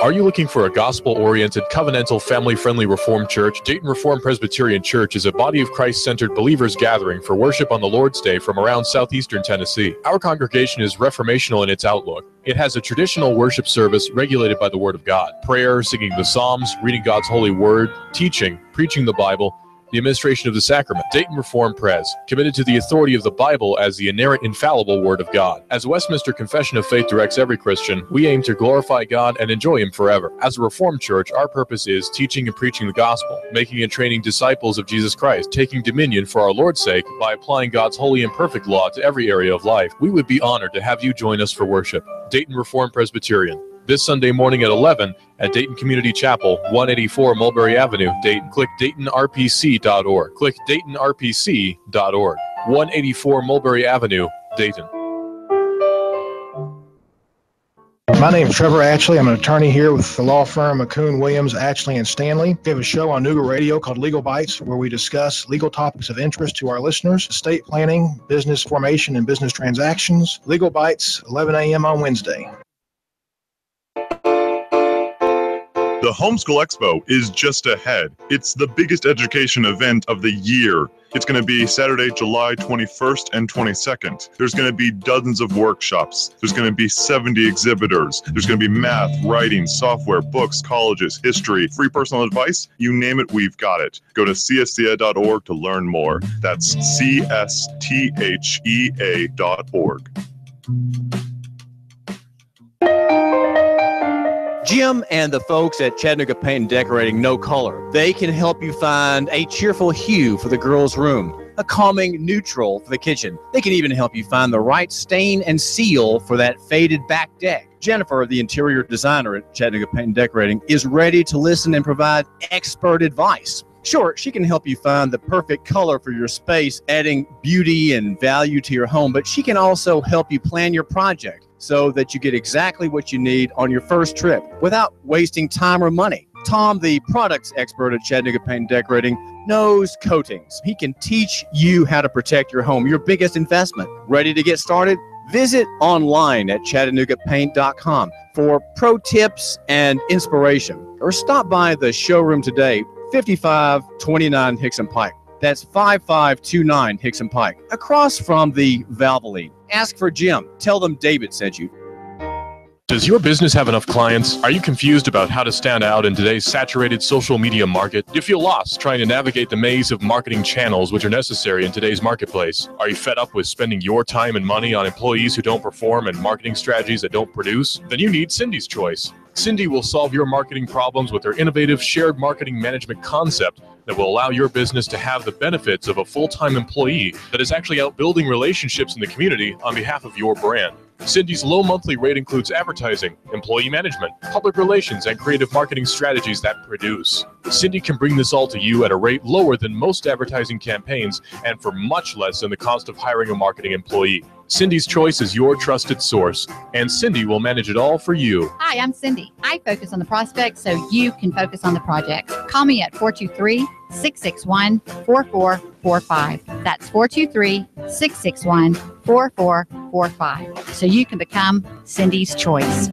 Are you looking for a gospel-oriented, covenantal, family-friendly Reformed church? Dayton Reformed Presbyterian Church is a body of Christ-centered believers gathering for worship on the Lord's Day from around southeastern Tennessee. Our congregation is reformational in its outlook. It has a traditional worship service regulated by the Word of God. Prayer, singing the Psalms, reading God's holy Word, teaching, preaching the Bible, the administration of the sacrament. Dayton Reformed Pres, committed to the authority of the Bible as the inerrant, infallible Word of God. As Westminster Confession of Faith directs every Christian, we aim to glorify God and enjoy Him forever. As a Reformed church, our purpose is teaching and preaching the gospel, making and training disciples of Jesus Christ, taking dominion for our Lord's sake by applying God's holy and perfect law to every area of life. We would be honored to have you join us for worship. Dayton Reformed Presbyterian, this Sunday morning at 11 at Dayton Community Chapel, 184 Mulberry Avenue, Dayton. Click DaytonRPC.org. Click DaytonRPC.org. 184 Mulberry Avenue, Dayton. My name is Trevor Ashley. I'm an attorney here with the law firm McCoon, Williams, Ashley, and Stanley. We have a show on Nooga Radio called Legal Bites, where we discuss legal topics of interest to our listeners: estate planning, business formation, and business transactions. Legal Bites, 11 a.m. on Wednesday. The Homeschool Expo is just ahead. It's the biggest education event of the year. It's going to be Saturday, July 21st and 22nd. There's going to be dozens of workshops. There's going to be 70 exhibitors. There's going to be math, writing, software, books, colleges, history, free personal advice. You name it, we've got it. Go to csthea.org to learn more. That's csthea.org. Jim and the folks at Chattanooga Paint and Decorating know color. They can help you find a cheerful hue for the girls' room, a calming neutral for the kitchen. They can even help you find the right stain and seal for that faded back deck. Jennifer, the interior designer at Chattanooga Paint and Decorating, is ready to listen and provide expert advice. Sure, she can help you find the perfect color for your space, adding beauty and value to your home, but she can also help you plan your project so that you get exactly what you need on your first trip without wasting time or money. Tom, the products expert at Chattanooga Paint and Decorating, knows coatings. He can teach you how to protect your home, your biggest investment. Ready to get started? Visit online at ChattanoogaPaint.com for pro tips and inspiration. or stop by the showroom today, 5529 Hickson Pike. That's 5529 Hickson Pike, across from the Valvoline. Ask for Jim. Tell them David sent you. Does your business have enough clients? Are you confused about how to stand out in today's saturated social media market? Do you feel lost trying to navigate the maze of marketing channels which are necessary in today's marketplace? Are you fed up with spending your time and money on employees who don't perform and marketing strategies that don't produce? Then you need Cindy's Choice. Cindy will solve your marketing problems with her innovative shared marketing management concept that will allow your business to have the benefits of a full-time employee that is actually out building relationships in the community on behalf of your brand. Cindy's low monthly rate includes advertising, employee management, public relations, and creative marketing strategies that produce. Cindy can bring this all to you at a rate lower than most advertising campaigns and for much less than the cost of hiring a marketing employee. Cindy's Choice is your trusted source, and Cindy will manage it all for you. Hi, I'm Cindy. I focus on the prospects so you can focus on the projects. Call me at 423-661-4445. That's 423-661-4445. So you can become Cindy's Choice.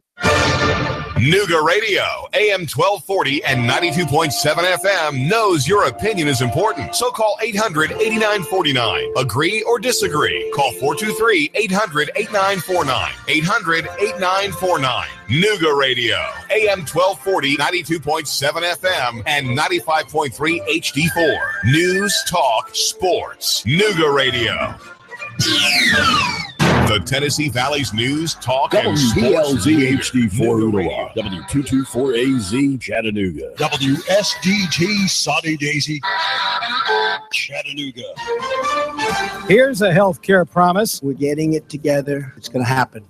Nooga Radio, AM 1240 and 92.7 FM knows your opinion is important. So call 800-8949. Agree or disagree? Call 423-800-8949. 800-8949. Nooga Radio, AM 1240, 92.7 FM, and 95.3 HD4. News, talk, sports. Nooga Radio. The Tennessee Valley's news, talk, and sports. WBLZ HD4 Ottawa, W224AZ Chattanooga, WSDT Sunny Daisy Chattanooga. Here's a healthcare promise. We're getting it together. It's going to happen.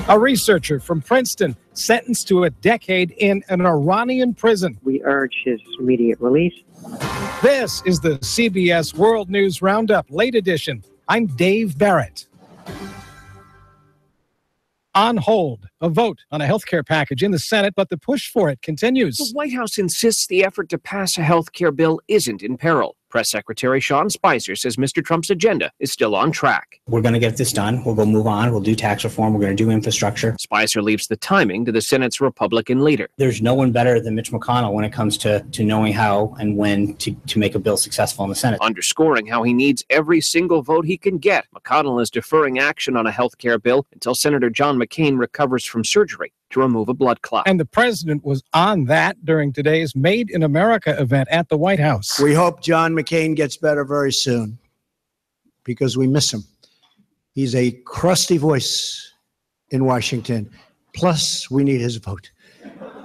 A researcher from Princeton sentenced to a decade in an Iranian prison. We urge his immediate release. This is the CBS World News Roundup, late edition. I'm Dave Barrett. On hold, a vote on a health care package in the Senate, but the push for it continues. The White House insists the effort to pass a health care bill isn't in peril. Press Secretary Sean Spicer says Mr. Trump's agenda is still on track. We're going to get this done. We'll go move on. We'll do tax reform. We're going to do infrastructure. Spicer leaves the timing to the Senate's Republican leader. There's no one better than Mitch McConnell when it comes to knowing how and when to make a bill successful in the Senate. Underscoring how he needs every single vote he can get, McConnell is deferring action on a health care bill until Senator John McCain recovers from surgery to remove a blood clot. And the president was on that during today's Made in America event at the White House. We hope John McCain gets better very soon because we miss him. He's a crusty voice in Washington. Plus, we need his vote.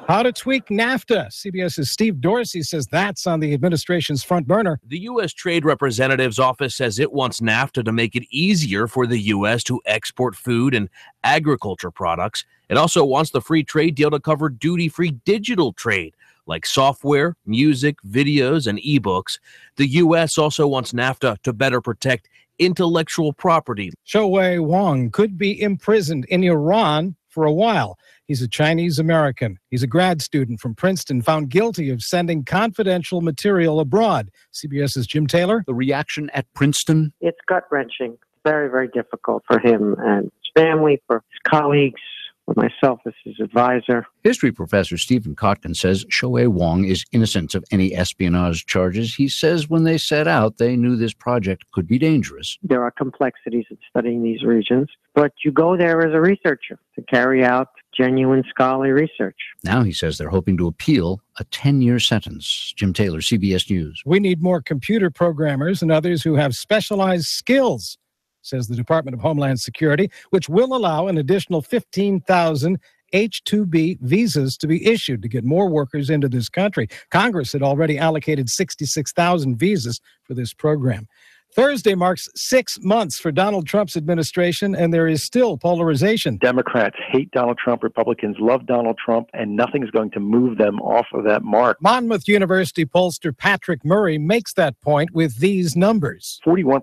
How to tweak NAFTA. CBS's Steve Dorsey says that's on the administration's front burner. The U.S. Trade Representative's office says it wants NAFTA to make it easier for the U.S. to export food and agriculture products. It also wants the free trade deal to cover duty-free digital trade, like software, music, videos, and ebooks. The U.S. also wants NAFTA to better protect intellectual property. Shohei Wong could be imprisoned in Iran for a while. He's a Chinese American. He's a grad student from Princeton, found guilty of sending confidential material abroad. CBS's Jim Taylor. The reaction at Princeton? It's gut-wrenching. Very, very difficult for him and his family, for his colleagues, for myself as his advisor. History professor Stephen Kotkin says Shohei Wong is innocent of any espionage charges. He says when they set out, they knew this project could be dangerous. There are complexities in studying these regions, but you go there as a researcher to carry out genuine scholarly research. Now he says they're hoping to appeal a 10-year sentence. Jim Taylor, CBS News. We need more computer programmers and others who have specialized skills, says the Department of Homeland Security, which will allow an additional 15,000 H-2B visas to be issued to get more workers into this country. Congress had already allocated 66,000 visas for this program. Thursday marks 6 months for Donald Trump's administration, and there is still polarization. Democrats hate Donald Trump. Republicans love Donald Trump, and nothing is going to move them off of that mark. Monmouth University pollster Patrick Murray makes that point with these numbers. 41%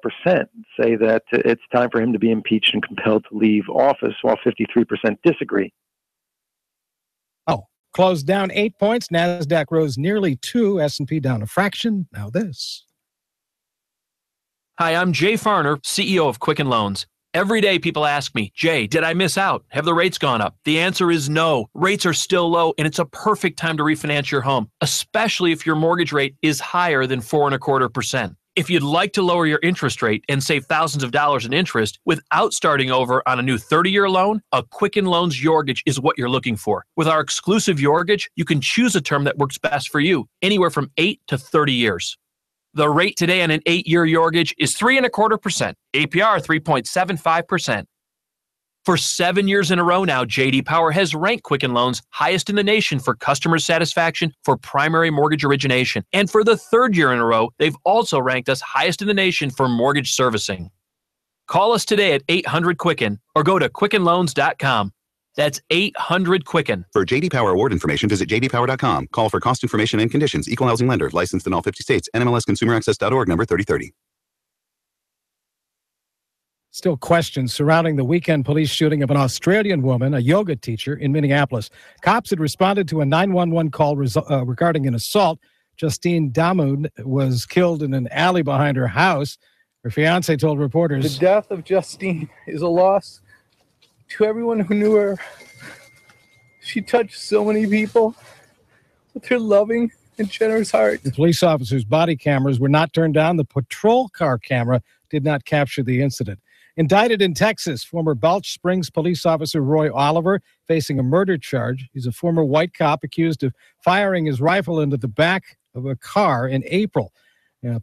say that it's time for him to be impeached and compelled to leave office, while 53% disagree. Closed down 8 points. NASDAQ rose nearly 2. S&P down a fraction. Now this. Hi, I'm Jay Farner, CEO of Quicken Loans. Every day people ask me, Jay, did I miss out? Have the rates gone up? The answer is no. Rates are still low, and it's a perfect time to refinance your home, especially if your mortgage rate is higher than 4.25%. If you'd like to lower your interest rate and save thousands of dollars in interest without starting over on a new 30-year loan, a Quicken Loans Yorgage is what you're looking for. With our exclusive Yorgage, you can choose a term that works best for you, anywhere from 8 to 30 years. The rate today on an 8-year Yorgage is 3.25%, APR 3.75%. For 7 years in a row now, J.D. Power has ranked Quicken Loans highest in the nation for customer satisfaction for primary mortgage origination. And for the 3rd year in a row, they've also ranked us highest in the nation for mortgage servicing. Call us today at 800-QUICKEN or go to QuickenLoans.com. That's 800-QUICKEN. For J.D. Power award information, visit jdpower.com. Call for cost information and conditions. Equal housing lender. Licensed in all 50 states. NMLSConsumerAccess.org, number 3030. Still questions surrounding the weekend police shooting of an Australian woman, a yoga teacher, in Minneapolis. Cops had responded to a 911 call regarding an assault. Justine Damoun was killed in an alley behind her house. Her fiancé told reporters, "The death of Justine is a loss to everyone who knew her. She touched so many people with her loving and generous heart." The police officers' body cameras were not turned on. The patrol car camera did not capture the incident. Indicted in Texas, former Balch Springs police officer Roy Oliver facing a murder charge. He's a former white cop accused of firing his rifle into the back of a car in April. A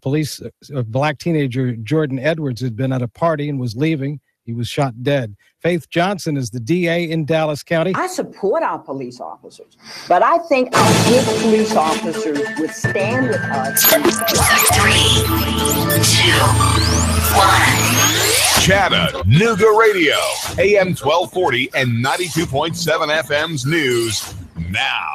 black teenager, Jordan Edwards, had been at a party and was leaving. He was shot dead. Faith Johnson is the DA in Dallas County. I support our police officers, but I think our good police officers would stand with us. 3, 2, 1. Chattanooga Radio, AM 1240 and 92.7 FM's news now.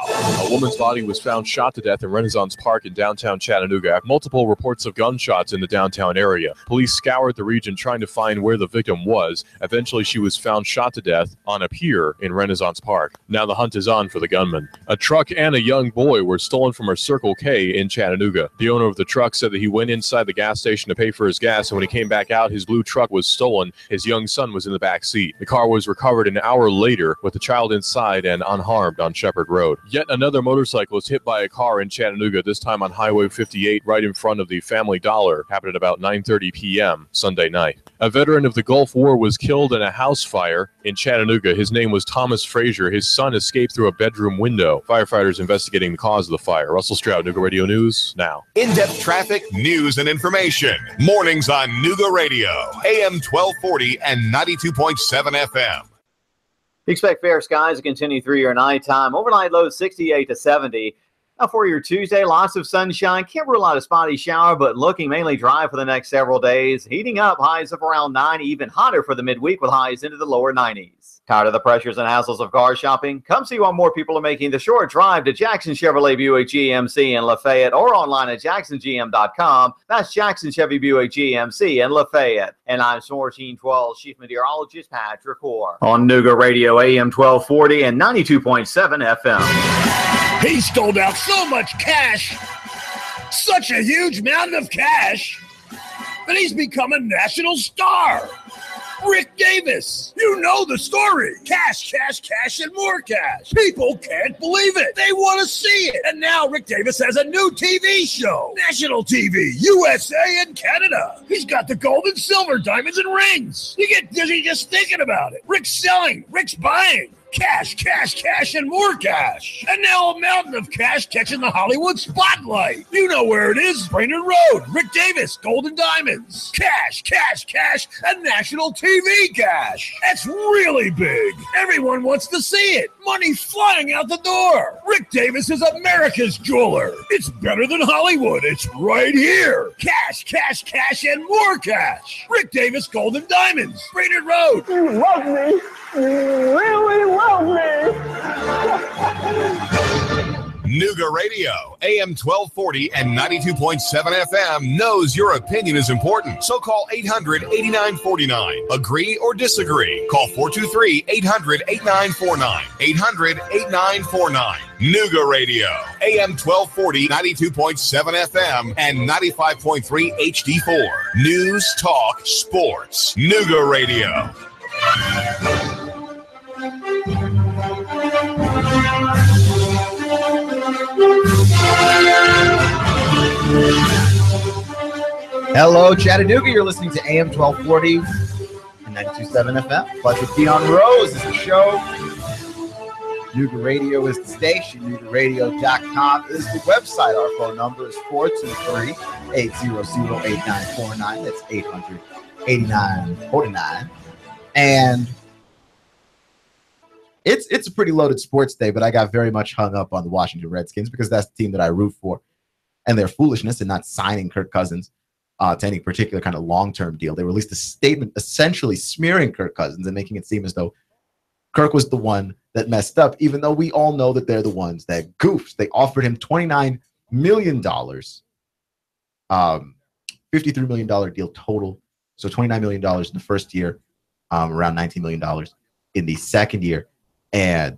A woman's body was found shot to death in Renaissance Park in downtown Chattanooga after multiple reports of gunshots in the downtown area. Police scoured the region trying to find where the victim was. Eventually, she was found shot to death on a pier in Renaissance Park. Now the hunt is on for the gunman. A truck and a young boy were stolen from a Circle K in Chattanooga. The owner of the truck said that he went inside the gas station to pay for his gas, and when he came back out, his blue truck was stolen. His young son was in the back seat. The car was recovered an hour later with the child inside and unharmed on Shepherd Road. Yet another motorcyclist hit by a car in Chattanooga, this time on Highway 58 right in front of the Family Dollar. Happened at about 9:30 p.m. Sunday night. A veteran of the Gulf War was killed in a house fire in Chattanooga. His name was Thomas Frazier. His son escaped through a bedroom window. Firefighters investigating the cause of the fire. Russell Stroud, Nooga Radio News, now. In-depth traffic, news, and information. Mornings on Nooga Radio, AM 1240 and 92.7 FM. Expect fair skies to continue through your nighttime. Overnight lows 68 to 70. Now for your Tuesday, lots of sunshine. Can't rule out a spotty shower, but looking mainly dry for the next several days. Heating up, highs of around 90, even hotter for the midweek with highs into the lower 90s. Tired of the pressures and hassles of car shopping? Come see why more people are making the short drive to Jackson Chevrolet Buick GMC in Lafayette or online at jacksongm.com. That's Jackson Chevy Buick GMC in Lafayette. And I'm Source 12 Chief Meteorologist Patrick Orr on Nooga Radio AM 1240 and 92.7 FM. He stole out so much cash, such a huge mountain of cash, that he's become a national star. Rick Davis. You know the story. Cash, cash, cash, and more cash. People can't believe it. They want to see it. And now Rick Davis has a new TV show. National TV, USA and Canada. He's got the gold and silver, diamonds and rings. You get dizzy just thinking about it. Rick's selling. Rick's buying. Cash, cash, cash, and more cash. And now a mountain of cash catching the Hollywood spotlight. You know where it is. Brainerd Road. Rick Davis, Gold and Diamonds. Cash, cash, cash, and national TV cash. That's really big. Everyone wants to see it. Money flying out the door. Rick Davis is America's jeweler. It's better than Hollywood. It's right here. Cash, cash, cash, and more cash. Rick Davis, Gold and Diamonds. Brainerd Road. You love me. You really love me. Nooga Radio, AM 1240 and 92.7 FM knows your opinion is important. So call 800-8949. Agree or disagree. Call 423-800-8949. 800-8949. Nooga Radio, AM 1240, 92.7 FM, and 95.3 HD4. News, talk, sports. Nooga Radio. Hello, Chattanooga. You're listening to AM 1240 and 92.7 FM. Plus with Keon Rose is the show. Nooga Radio is the station. NoogaRadio.com is the website. Our phone number is 423-800-8949. That's 800-8949. And it's a pretty loaded sports day, but I got very much hung up on the Washington Redskins because that's the team that I root for, and their foolishness in not signing Kirk Cousins to any particular kind of long-term deal. They released a statement essentially smearing Kirk Cousins and making it seem as though Kirk was the one that messed up, even though we all know that they're the ones that goofed. They offered him $29 million, $53 million deal total. So $29 million in the first year, around $19 million in the second year. And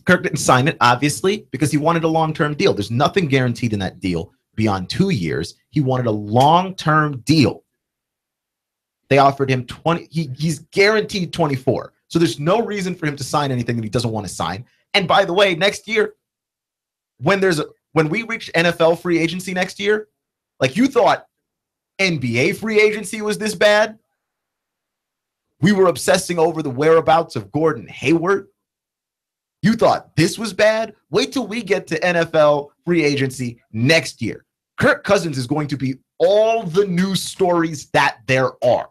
Kirk didn't sign it, obviously, because he wanted a long-term deal. There's nothing guaranteed in that deal beyond 2 years. He wanted a long-term deal. They offered him 20. He's guaranteed 24. So there's no reason for him to sign anything that he doesn't want to sign. And by the way, next year, when we reach NFL free agency next year, like you thought NBA free agency was this bad. We were obsessing over the whereabouts of Gordon Hayward. You thought this was bad? Wait till we get to NFL free agency next year. Kirk Cousins is going to be all the news stories that there are.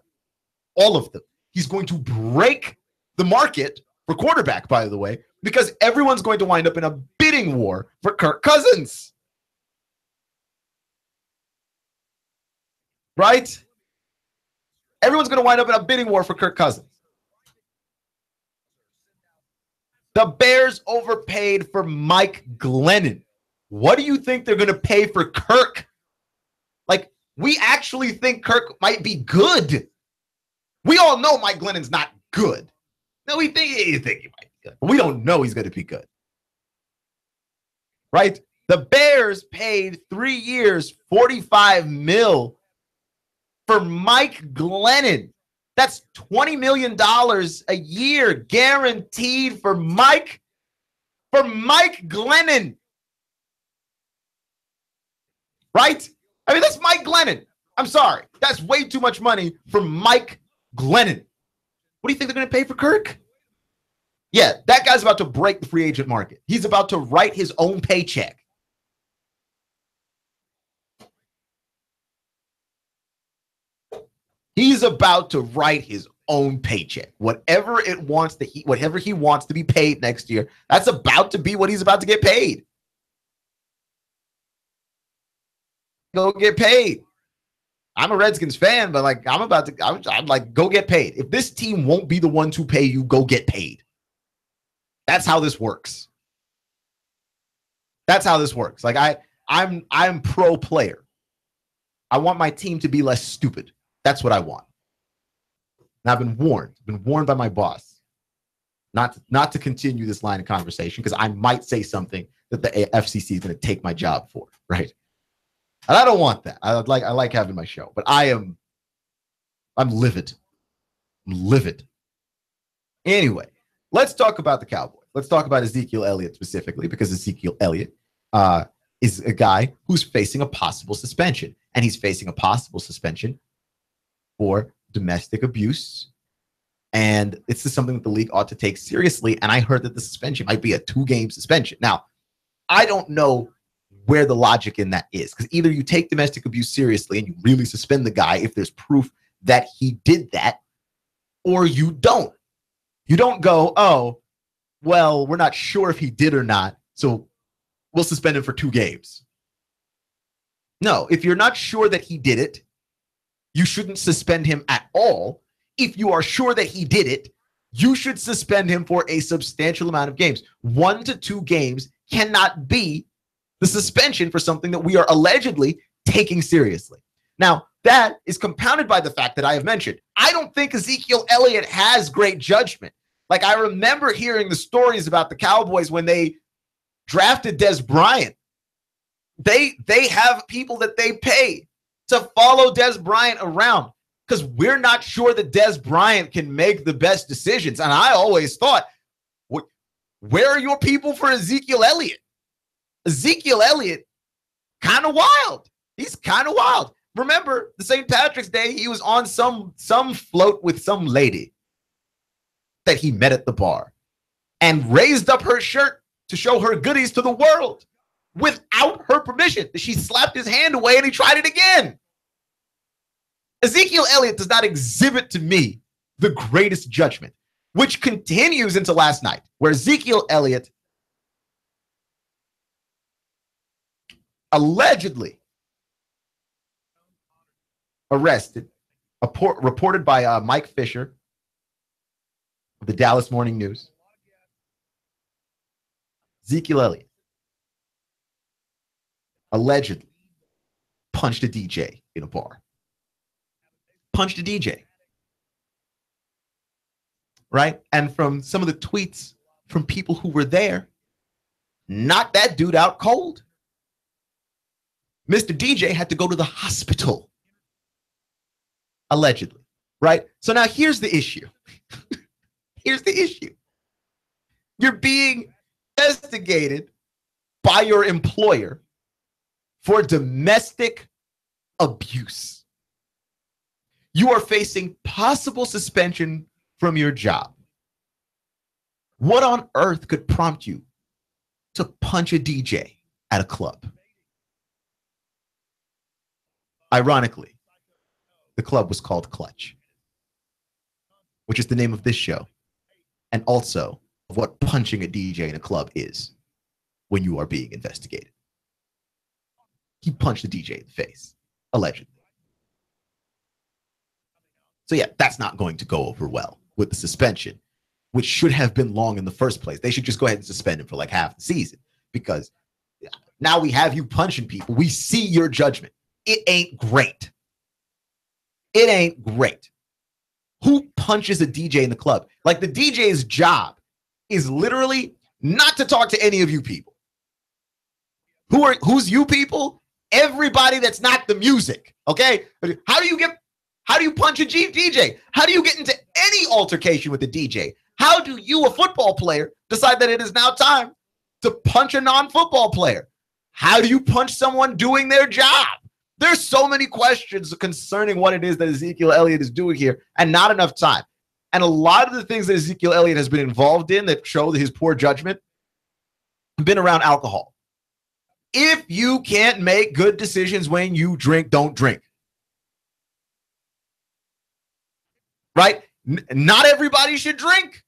All of them. He's going to break the market for quarterback, by the way, because everyone's going to wind up in a bidding war for Kirk Cousins. Right? Everyone's going to wind up in a bidding war for Kirk Cousins. The Bears overpaid for Mike Glennon. What do you think they're going to pay for Kirk? Like, we actually think Kirk might be good. We all know Mike Glennon's not good. No, we think he might be good. But we don't know he's going to be good. Right? The Bears paid 3 years, $45 million for Mike Glennon. That's $20 million a year guaranteed for Mike Glennon. Right? I mean, that's Mike Glennon. I'm sorry. That's way too much money for Mike Glennon. What do you think they're going to pay for Kirk? Yeah, that guy's about to break the free agent market. He's about to write his own paycheck. He's about to write his own paycheck. Whatever he wants to be paid next year, that's about to be what he's about to get paid. Go get paid. I'm a Redskins fan, but like I'm like, go get paid. If this team won't be the one to pay you, go get paid. That's how this works. That's how this works. Like I'm pro player. I want my team to be less stupid. That's what I want. And I've been warned by my boss not to continue this line of conversation because I might say something that the FCC is going to take my job for, right? And I don't want that. I like having my show, but I'm livid. I'm livid. Anyway, let's talk about the Cowboys. Let's talk about Ezekiel Elliott specifically because Ezekiel Elliott is a guy who's facing a possible suspension, and he's facing a possible suspension for domestic abuse. And this is something that the league ought to take seriously. And I heard that the suspension might be a 2-game suspension. Now, I don't know where the logic in that is, because either you take domestic abuse seriously and you really suspend the guy if there's proof that he did that, or you don't. You don't go, oh, well, we're not sure if he did or not, so we'll suspend him for 2 games. No, if you're not sure that he did it, you shouldn't suspend him at all. If you are sure that he did it, you should suspend him for a substantial amount of games. 1 to 2 games cannot be the suspension for something that we are allegedly taking seriously. Now, that is compounded by the fact that I have mentioned, I don't think Ezekiel Elliott has great judgment. Like, I remember hearing the stories about the Cowboys when they drafted Dez Bryant. They have people that they pay to follow Dez Bryant around because we're not sure that Dez Bryant can make the best decisions. And I always thought, where are your people for Ezekiel Elliott? Ezekiel Elliott, kind of wild. He's kind of wild. Remember, the St. Patrick's Day, he was on some float with some lady that he met at the bar and raised up her shirt to show her goodies to the world without her permission. She slapped his hand away and he tried it again. Ezekiel Elliott does not exhibit to me the greatest judgment, which continues into last night, where Ezekiel Elliott allegedly arrested, reported by Mike Fisher of the Dallas Morning News. Ezekiel Elliott allegedly punched a DJ in a bar. Punched a DJ. Right? And from some of the tweets from people who were there, knocked that dude out cold. Mr. DJ had to go to the hospital. Allegedly. Right? So now here's the issue. Here's the issue. You're being investigated by your employer for domestic abuse. You are facing possible suspension from your job. What on earth could prompt you to punch a DJ at a club? Ironically, the club was called Clutch, which is the name of this show, and also of what punching a DJ in a club is when you are being investigated. He punched the DJ in the face, allegedly. So yeah, that's not going to go over well with the suspension, which should have been long in the first place. They should just go ahead and suspend him for like half the season, because now we have you punching people. We see your judgment. It ain't great. It ain't great. Who punches a DJ in the club? Like, the DJ's job is literally not to talk to any of you people. Who's you people? Everybody that's not the music. Okay? How do you punch a DJ? How do you get into any altercation with a DJ? How do you, a football player, decide that it is now time to punch a non-football player? How do you punch someone doing their job? There's so many questions concerning what it is that Ezekiel Elliott is doing here, and not enough time. And a lot of the things that Ezekiel Elliott has been involved in that show his poor judgment have been around alcohol. If you can't make good decisions when you drink, don't drink. Right? Not everybody should drink.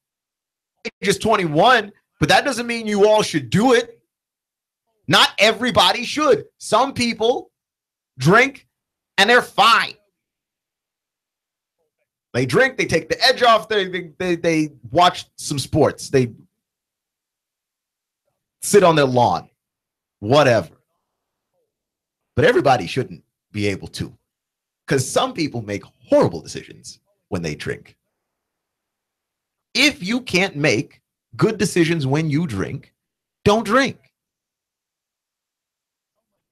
Just 21, but that doesn't mean you all should do it. Not everybody should. Some people drink and they're fine. They drink, they take the edge off, they watch some sports, they sit on their lawn, whatever. But everybody shouldn't be able to, because some people make horrible decisions when they drink. If you can't make good decisions when you drink, don't drink.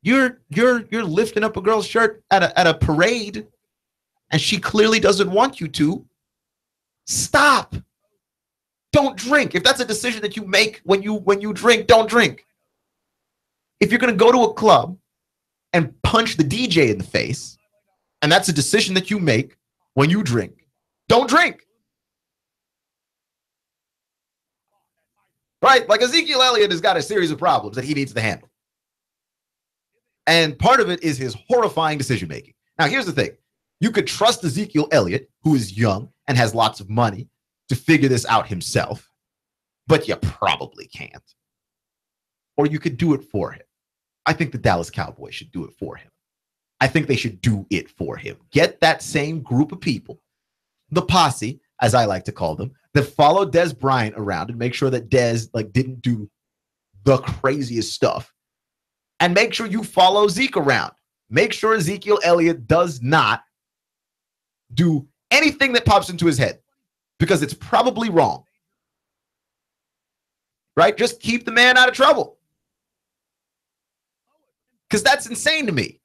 You're lifting up a girl's shirt at a parade, and she clearly doesn't want you to. Stop. Don't drink. If that's a decision that you make when you drink, don't drink. If you're going to go to a club and punch the DJ in the face, and that's a decision that you make when you drink, don't drink. Right? Like, Ezekiel Elliott has got a series of problems that he needs to handle. And part of it is his horrifying decision making. Now, here's the thing. You could trust Ezekiel Elliott, who is young and has lots of money, to figure this out himself, but you probably can't. Or you could do it for him. I think the Dallas Cowboys should do it for him. I think they should do it for him. Get that same group of people, the posse, as I like to call them, that followed Dez Bryant around and make sure that Dez didn't do the craziest stuff. And make sure you follow Zeke around. Make sure Ezekiel Elliott does not do anything that pops into his head, because it's probably wrong. Right? Just keep the man out of trouble. Because that's insane to me.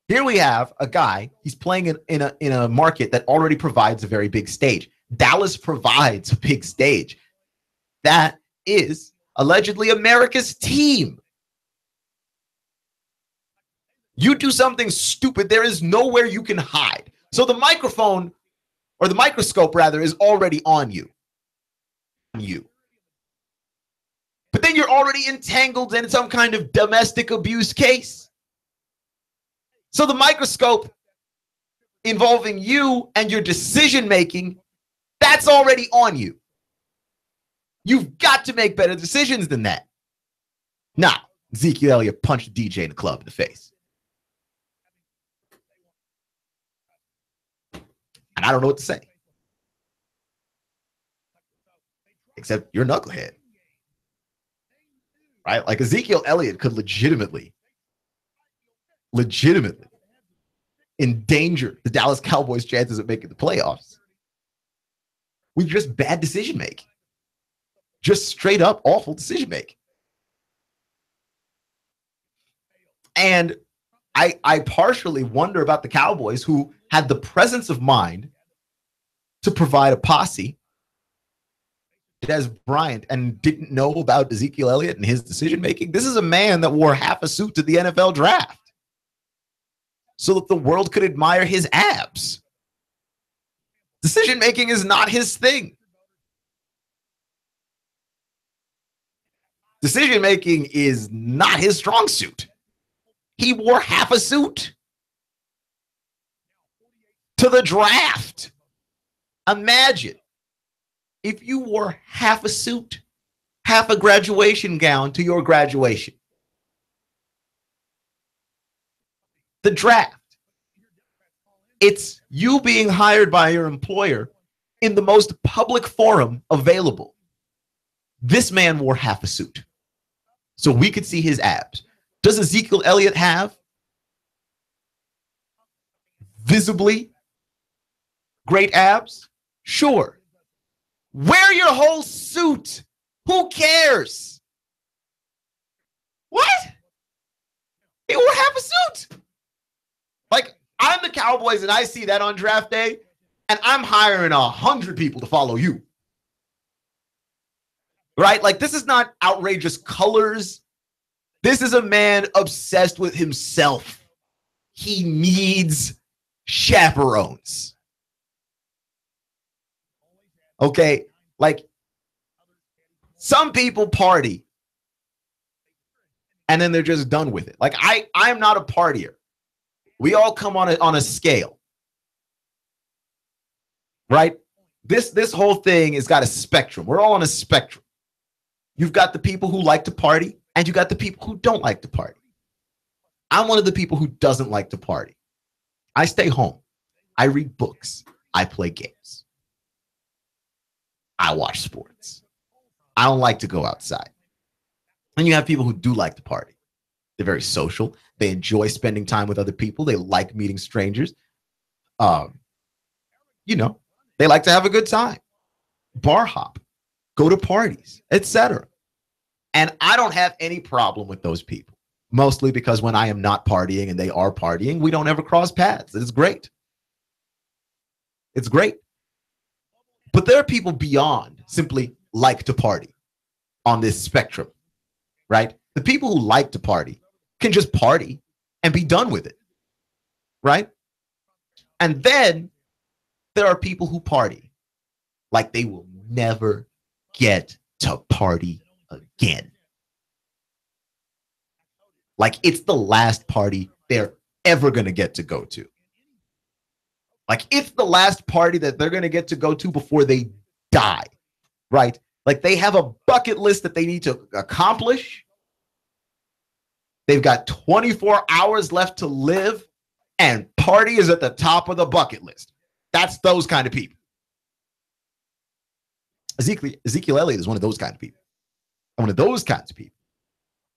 Here we have a guy, he's playing in a market that already provides a very big stage. Dallas provides a big stage. That is allegedly America's team. You do something stupid, there is nowhere you can hide. So the microphone, or the microscope rather, is already on you. But then you're already entangled in some kind of domestic abuse case. So the microscope involving you and your decision making, that's already on you. You've got to make better decisions than that. Nah, Ezekiel Elliott punched a DJ in the club in the face. And I don't know what to say. Except you're a knucklehead. Right? Like Ezekiel Elliott could legitimately endanger the Dallas Cowboys' chances of making the playoffs with just bad decision making. Just straight up awful decision making. And I partially wonder about the Cowboys, who had the presence of mind to provide a posse Des Bryant and didn't know about Ezekiel Elliott and his decision making. This is a man that wore half a suit to the NFL draft so that the world could admire his abs. Decision making is not his thing. Decision making is not his strong suit. He wore half a suit to the draft. Imagine if you wore half a suit, half a graduation gown to your graduation. The draft. It's you being hired by your employer in the most public forum available. This man wore half a suit so we could see his abs. Does Ezekiel Elliott have visibly great abs? Sure. Wear your whole suit. Who cares? What? He wore half a suit. Like, I'm the Cowboys and I see that on draft day, and I'm hiring 100 people to follow you. Right? Like, this is not outrageous colors. This is a man obsessed with himself. He needs chaperones. Okay? Like, some people party and then they're just done with it. Like, I'm not a partier. We all come on a scale. Right? This whole thing has got a spectrum. We're all on a spectrum. You've got the people who like to party, and you got the people who don't like to party. I'm one of the people who doesn't like to party. I stay home. I read books. I play games. I watch sports. I don't like to go outside. And you have people who do like to party. They're very social. They enjoy spending time with other people. They like meeting strangers. You know, they like to have a good time. Bar hop. Go to parties, etc. And I don't have any problem with those people, mostly because when I am not partying and they are partying, we don't ever cross paths. It's great. It's great. But there are people beyond simply like to party on this spectrum, right? The people who like to party can just party and be done with it, right? And then there are people who party like they will never get to party again. Like it's the last party they're ever going to get to go to. Like it's the last party that they're going to get to go to before they die, right? Like they have a bucket list that they need to accomplish. They've got 24 hours left to live, and party is at the top of the bucket list. That's those kind of people. Ezekiel Elliott is one of those kind of people. And one of those kinds of people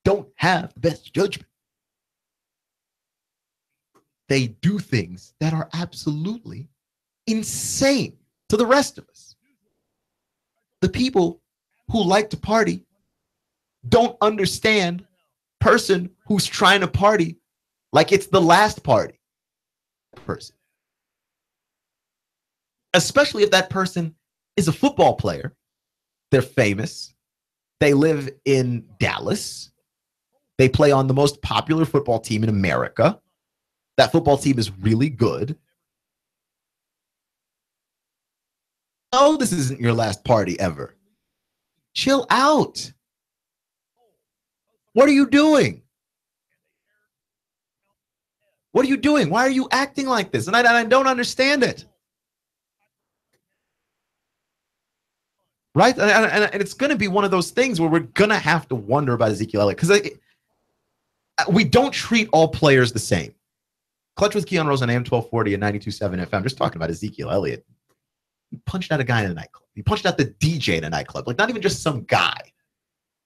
don't have the best judgment. They do things that are absolutely insane to the rest of us. The people who like to party don't understand person who's trying to party like it's the last party person. Especially if that person is a football player. They're famous. They live in Dallas. They play on the most popular football team in America. That football team is really good. No, this isn't your last party ever. Chill out. What are you doing? What are you doing? Why are you acting like this? And I don't understand it. Right? And it's going to be one of those things where we're going to have to wonder about Ezekiel Elliott, because we don't treat all players the same. Clutch with Keon Rose on AM 1240 and 92.7 FM. Just talking about Ezekiel Elliott. He punched out a guy in a nightclub. He punched out the DJ in a nightclub. Like, not even just some guy,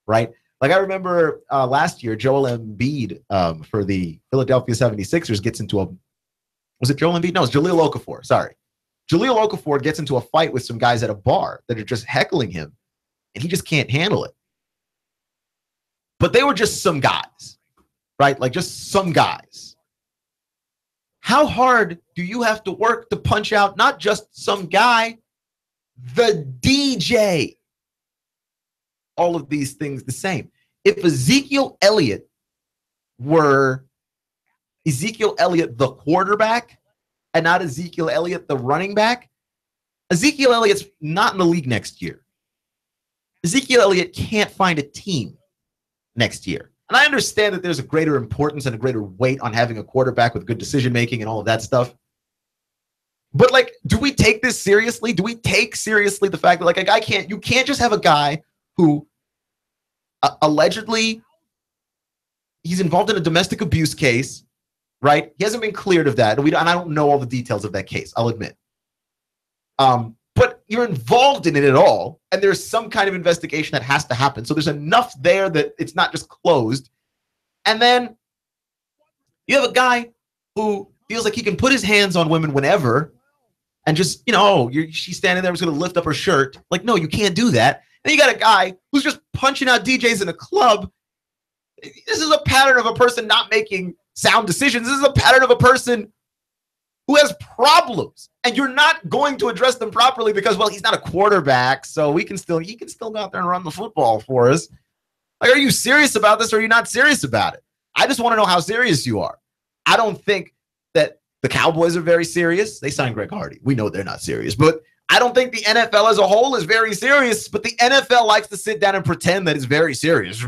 right? Like, I remember last year, Joel Embiid for the Philadelphia 76ers gets into a, was it Joel Embiid? No, it's Jahlil Okafor. Sorry. Jahlil Okafor gets into a fight with some guys at a bar that are just heckling him, and he just can't handle it. But they were just some guys, right? Like, just some guys. How hard do you have to work to punch out not just some guy, the DJ? All of these things the same. If Ezekiel Elliott were Ezekiel Elliott the quarterback and not Ezekiel Elliott the running back, Ezekiel Elliott's not in the league next year. Ezekiel Elliott can't find a team next year. And I understand that there's a greater importance and a greater weight on having a quarterback with good decision-making and all of that stuff. But, like, do we take this seriously? Do we take seriously the fact that, like, a guy you can't just have a guy who allegedly he's involved in a domestic abuse case, right? He hasn't been cleared of that. And I don't know all the details of that case, I'll admit. But you're involved in it at all, and there's some kind of investigation that has to happen. So there's enough there that it's not just closed. And then you have a guy who feels like he can put his hands on women whenever and just, she's standing there, was going to lift up her shirt. Like, no, you can't do that. And you got a guy who's just punching out DJs in a club. This is a pattern of a person not making sound decisions. This is a pattern of a person who has problems, and you're not going to address them properly because, well, he's not a quarterback, so he can still go out there and run the football for us. Like, are you serious about this, or are you not serious about it? I just want to know how serious you are. I don't think that the Cowboys are very serious. They signed Greg Hardy. We know they're not serious, but I don't think the NFL as a whole is very serious, but the NFL likes to sit down and pretend that it's very serious.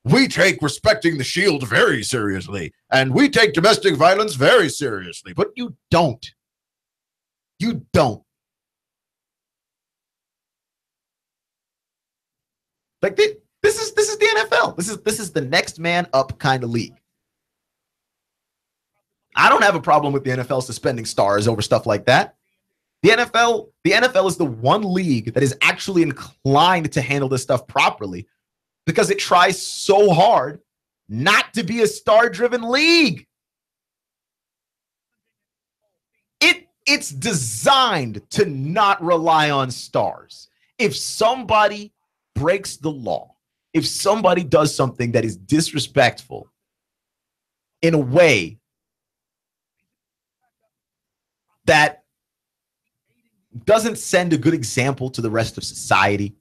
We take respecting the shield very seriously, and we take domestic violence very seriously, but you don't. You don't. Like, this is the NFL. This is the next man up kind of league. I don't have a problem with the NFL suspending stars over stuff like that. The NFL is the one league that is actually inclined to handle this stuff properly, because it tries so hard not to be a star-driven league. It's designed to not rely on stars. If somebody breaks the law, if somebody does something that is disrespectful in a way that doesn't send a good example to the rest of society,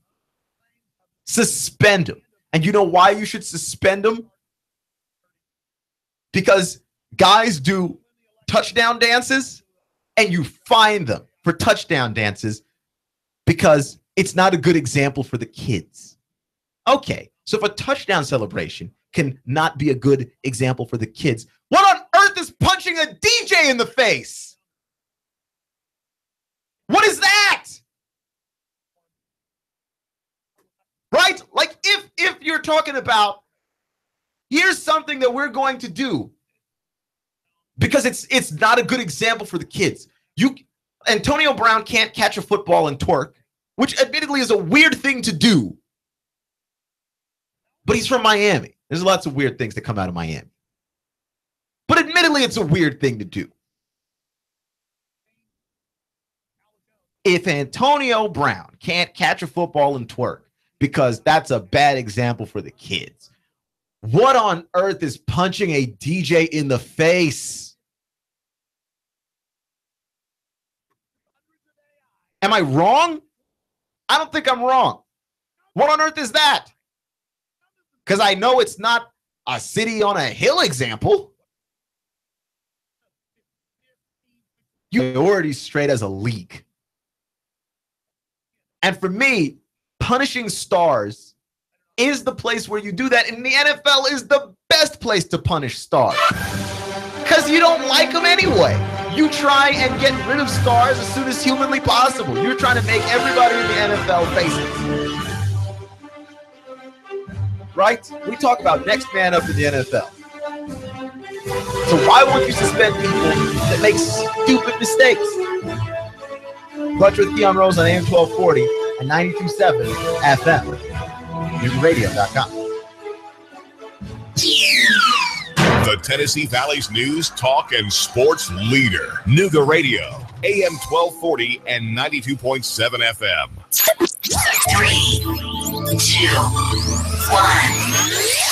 suspend them. And you know why you should suspend them? Because guys do touchdown dances and you fine them for touchdown dances because it's not a good example for the kids. Okay, so if a touchdown celebration can not be a good example for the kids, what on earth is punching a DJ in the face? What is that? Right? Like, if you're talking about, here's something that we're going to do because it's not a good example for the kids. Antonio Brown can't catch a football and twerk, which admittedly is a weird thing to do. But he's from Miami. There's lots of weird things that come out of Miami. But admittedly, it's a weird thing to do. If Antonio Brown can't catch a football and twerk because that's a bad example for the kids, what on earth is punching a DJ in the face? Am I wrong? I don't think I'm wrong. What on earth is that? Because I know it's not a city on a hill example. You're already straight as a league. And for me, punishing stars is the place where you do that. And the NFL is the best place to punish stars. Because you don't like them anyway. You try and get rid of stars as soon as humanly possible. You're trying to make everybody in the NFL faceless. Right? We talk about next man up in the NFL. So why won't you suspend people that make stupid mistakes? Clutch with Keon Rose on AM 1240 and 92.7 FM. NewsRadio.com. The Tennessee Valley's news, talk, and sports leader. Nooga Radio, AM 1240 and 92.7 FM. 3, 2, 1.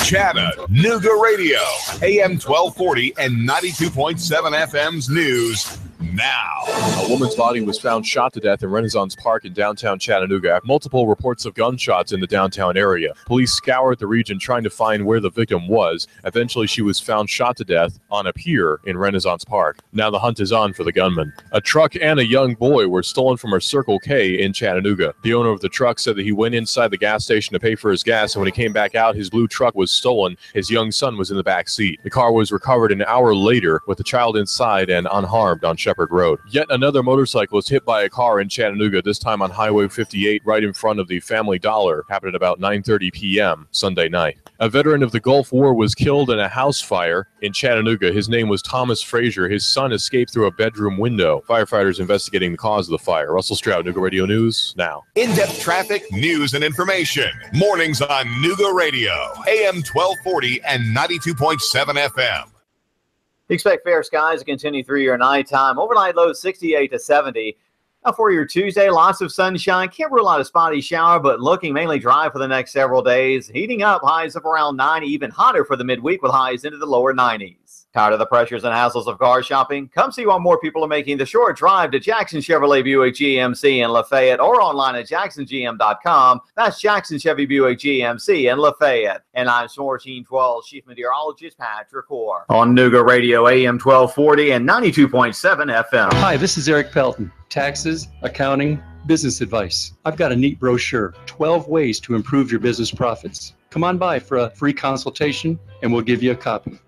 Chattanooga Radio, AM 1240 and 92.7 FM's news. Now, a woman's body was found shot to death in Renaissance Park in downtown Chattanooga. Multiple reports of gunshots in the downtown area. Police scoured the region trying to find where the victim was. Eventually, she was found shot to death on a pier in Renaissance Park. Now the hunt is on for the gunman. A truck and a young boy were stolen from a Circle K in Chattanooga. The owner of the truck said that he went inside the gas station to pay for his gas, and when he came back out, his blue truck was stolen. His young son was in the back seat. The car was recovered an hour later with the child inside and unharmed on Shepherd Road. Yet another motorcyclist hit by a car in Chattanooga, this time on Highway 58 right in front of the Family Dollar. Happened at about 9:30 p.m. Sunday night. A veteran of the Gulf War was killed in a house fire in Chattanooga. His name was Thomas Frazier. His son escaped through a bedroom window. Firefighters investigating the cause of the fire. Russell Stroud, Nooga Radio News, now. In-depth traffic, news, and information. Mornings on Nooga Radio, AM 1240 and 92.7 FM. Expect fair skies to continue through your nighttime. Overnight low 68 to 70. Now for your Tuesday, lots of sunshine. Can't rule out a spotty shower, but looking mainly dry for the next several days. Heating up, highs of around 90, even hotter for the midweek with highs into the lower 90s. Tired of the pressures and hassles of car shopping? Come see why more people are making the short drive to Jackson Chevrolet Buick GMC in Lafayette or online at jacksongm.com. That's Jackson Chevy Buick GMC in Lafayette. And I'm 1412 Chief Meteorologist Patrick Orr on Nooga Radio AM 1240 and 92.7 FM. Hi, this is Eric Pelton. Taxes, accounting, business advice. I've got a neat brochure, 12 ways to improve your business profits. Come on by for a free consultation and we'll give you a copy.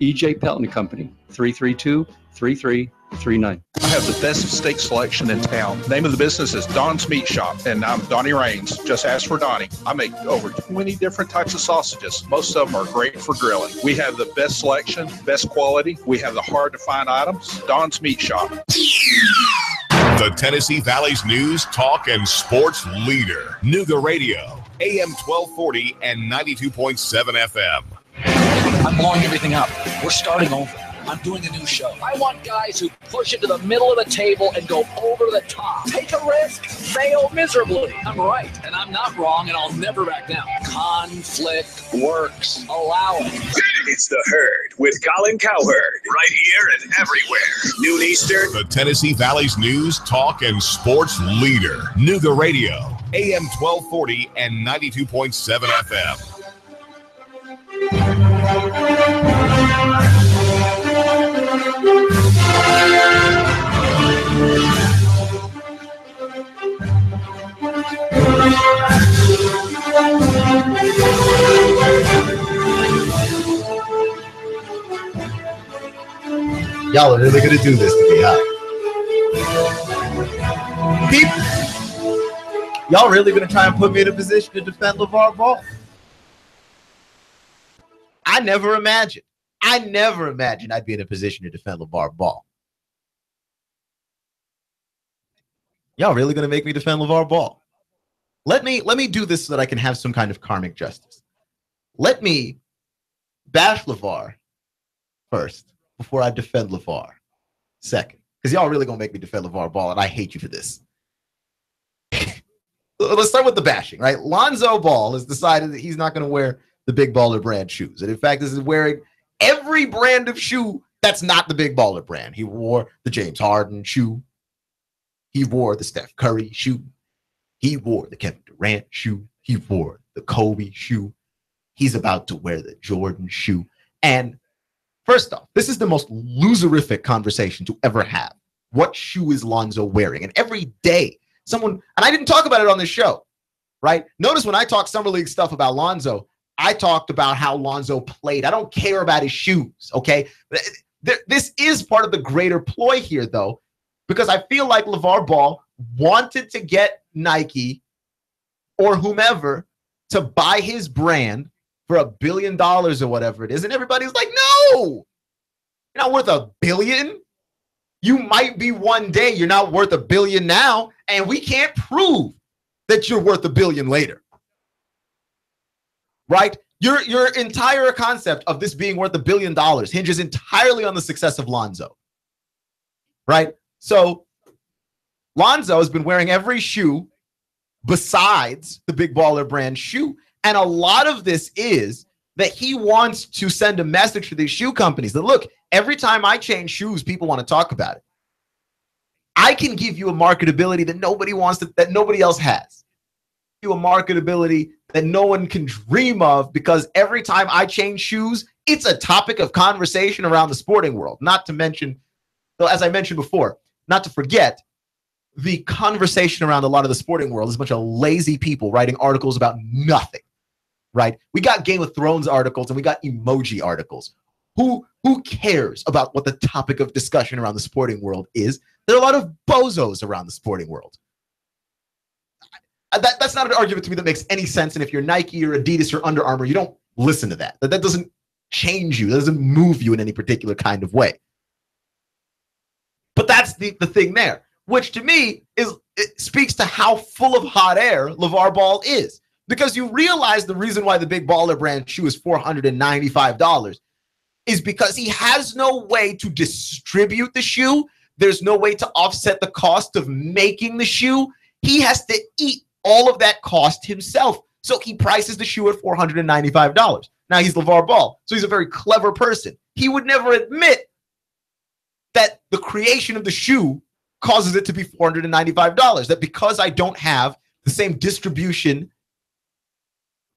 E.J. Pelton Company, 332-3339. I have the best steak selection in town. Name of the business is Don's Meat Shop, and I'm Donnie Raines. Just ask for Donnie. I make over 20 different types of sausages. Most of them are great for grilling. We have the best selection, best quality. We have the hard-to-find items. Don's Meat Shop. The Tennessee Valley's news, talk, and sports leader. Nooga Radio, AM 1240 and 92.7 FM. I'm blowing everything up. We're starting over. I'm doing a new show. I want guys who push it to the middle of the table and go over the top. Take a risk, fail miserably. I'm right, and I'm not wrong, and I'll never back down. Conflict works. Allow it. It's The Herd with Colin Cowherd. Right here and everywhere. Noon Eastern. The Tennessee Valley's news, talk, and sports leader. Nooga Radio, AM 1240 and 92.7 FM. Y'all are really going to do this to me, huh? Y'all really going to try and put me in a position to defend LeVar Ball? I never imagined I'd be in a position to defend LeVar Ball. Y'all really going to make me defend LeVar Ball? Let me do this so that I can have some kind of karmic justice. let me bash LeVar first before I defend LeVar second. Because y'all really going to make me defend LeVar Ball, and I hate you for this. Let's start with the bashing, right? Lonzo Ball has decided that he's not going to wear the Big Baller brand shoes. And in fact, this is wearing every brand of shoe that's not the Big Baller brand. He wore the James Harden shoe. He wore the Steph Curry shoe. He wore the Kevin Durant shoe. He wore the Kobe shoe. He's about to wear the Jordan shoe. And first off, this is the most loserific conversation to ever have. What shoe is Lonzo wearing? And every day, someone, and I didn't talk about it on this show, right? Notice when I talk Summer League stuff about Lonzo, I talked about how Lonzo played. I don't care about his shoes, okay? This is part of the greater ploy here, though, because I feel like LeVar Ball wanted to get Nike or whomever to buy his brand for $1 billion or whatever it is. And everybody's like, no, you're not worth $1 billion. You might be one day. You're not worth $1 billion now. And we can't prove that you're worth $1 billion later. Right? Your entire concept of this being worth $1 billion hinges entirely on the success of Lonzo. Right? So Lonzo has been wearing every shoe besides the Big Baller brand shoe. And a lot of this is that he wants to send a message to these shoe companies that, look, every time I change shoes, people want to talk about it. I can give you a marketability that nobody wants to, that nobody else has. You a marketability that no one can dream of, because every time I change shoes, it's a topic of conversation around the sporting world. Not to mention, so as I mentioned before, not to forget, the conversation around a lot of the sporting world is a bunch of lazy people writing articles about nothing, right? We got Game of Thrones articles and we got emoji articles. Who cares about what the topic of discussion around the sporting world is? There are a lot of bozos around the sporting world. That's not an argument to me that makes any sense. And if you're Nike or Adidas or Under Armour, you don't listen to that. That doesn't change you. That doesn't move you in any particular kind of way. But that's the thing there, which to me it speaks to how full of hot air LeVar Ball is. Because you realize the reason why the Big Baller brand shoe is $495 is because he has no way to distribute the shoe. There's no way to offset the cost of making the shoe. He has to eat all of that cost himself. So he prices the shoe at $495. Now he's LeVar Ball, so he's a very clever person. He would never admit that the creation of the shoe causes it to be $495. That because I don't have the same distribution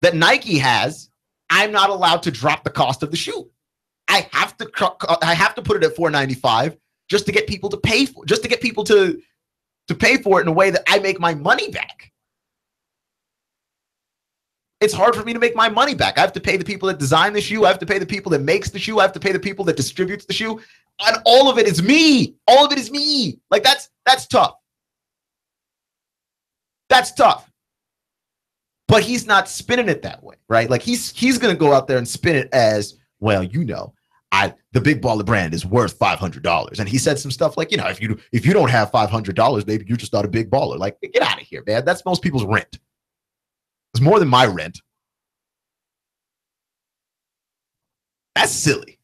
that Nike has, I'm not allowed to drop the cost of the shoe. I have to put it at $495 just to get people to pay for, just to get people to pay for it in a way that I make my money back. It's hard for me to make my money back. I have to pay the people that design the shoe. I have to pay the people that makes the shoe. I have to pay the people that distributes the shoe. And all of it is me. All of it is me. Like that's tough. That's tough. But he's not spinning it that way, right? Like he's going to go out there and spin it as, well, you know, the Big Baller brand is worth $500. And he said some stuff like, you know, if you don't have $500, maybe you're just not a big baller. Like, get out of here, man. That's most people's rent. It's more than my rent. That's silly.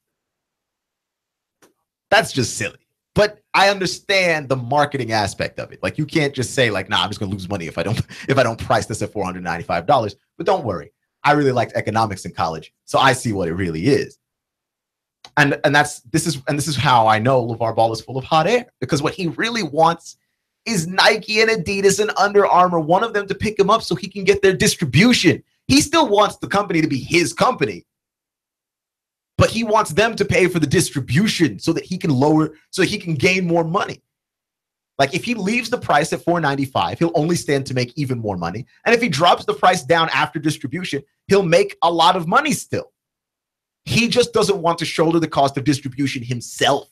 That's just silly. But I understand the marketing aspect of it. Like, you can't just say like, nah, I'm just gonna lose money if I don't price this at $495. But don't worry. I really liked economics in college, so I see what it really is. And this is how I know LeVar Ball is full of hot air, because what he really wants is Nike and Adidas and Under Armour, one of them to pick him up so he can get their distribution. He still wants the company to be his company, but he wants them to pay for the distribution so that he can gain more money. Like if he leaves the price at $495, he'll only stand to make even more money. And if he drops the price down after distribution, he'll make a lot of money still. He just doesn't want to shoulder the cost of distribution himself,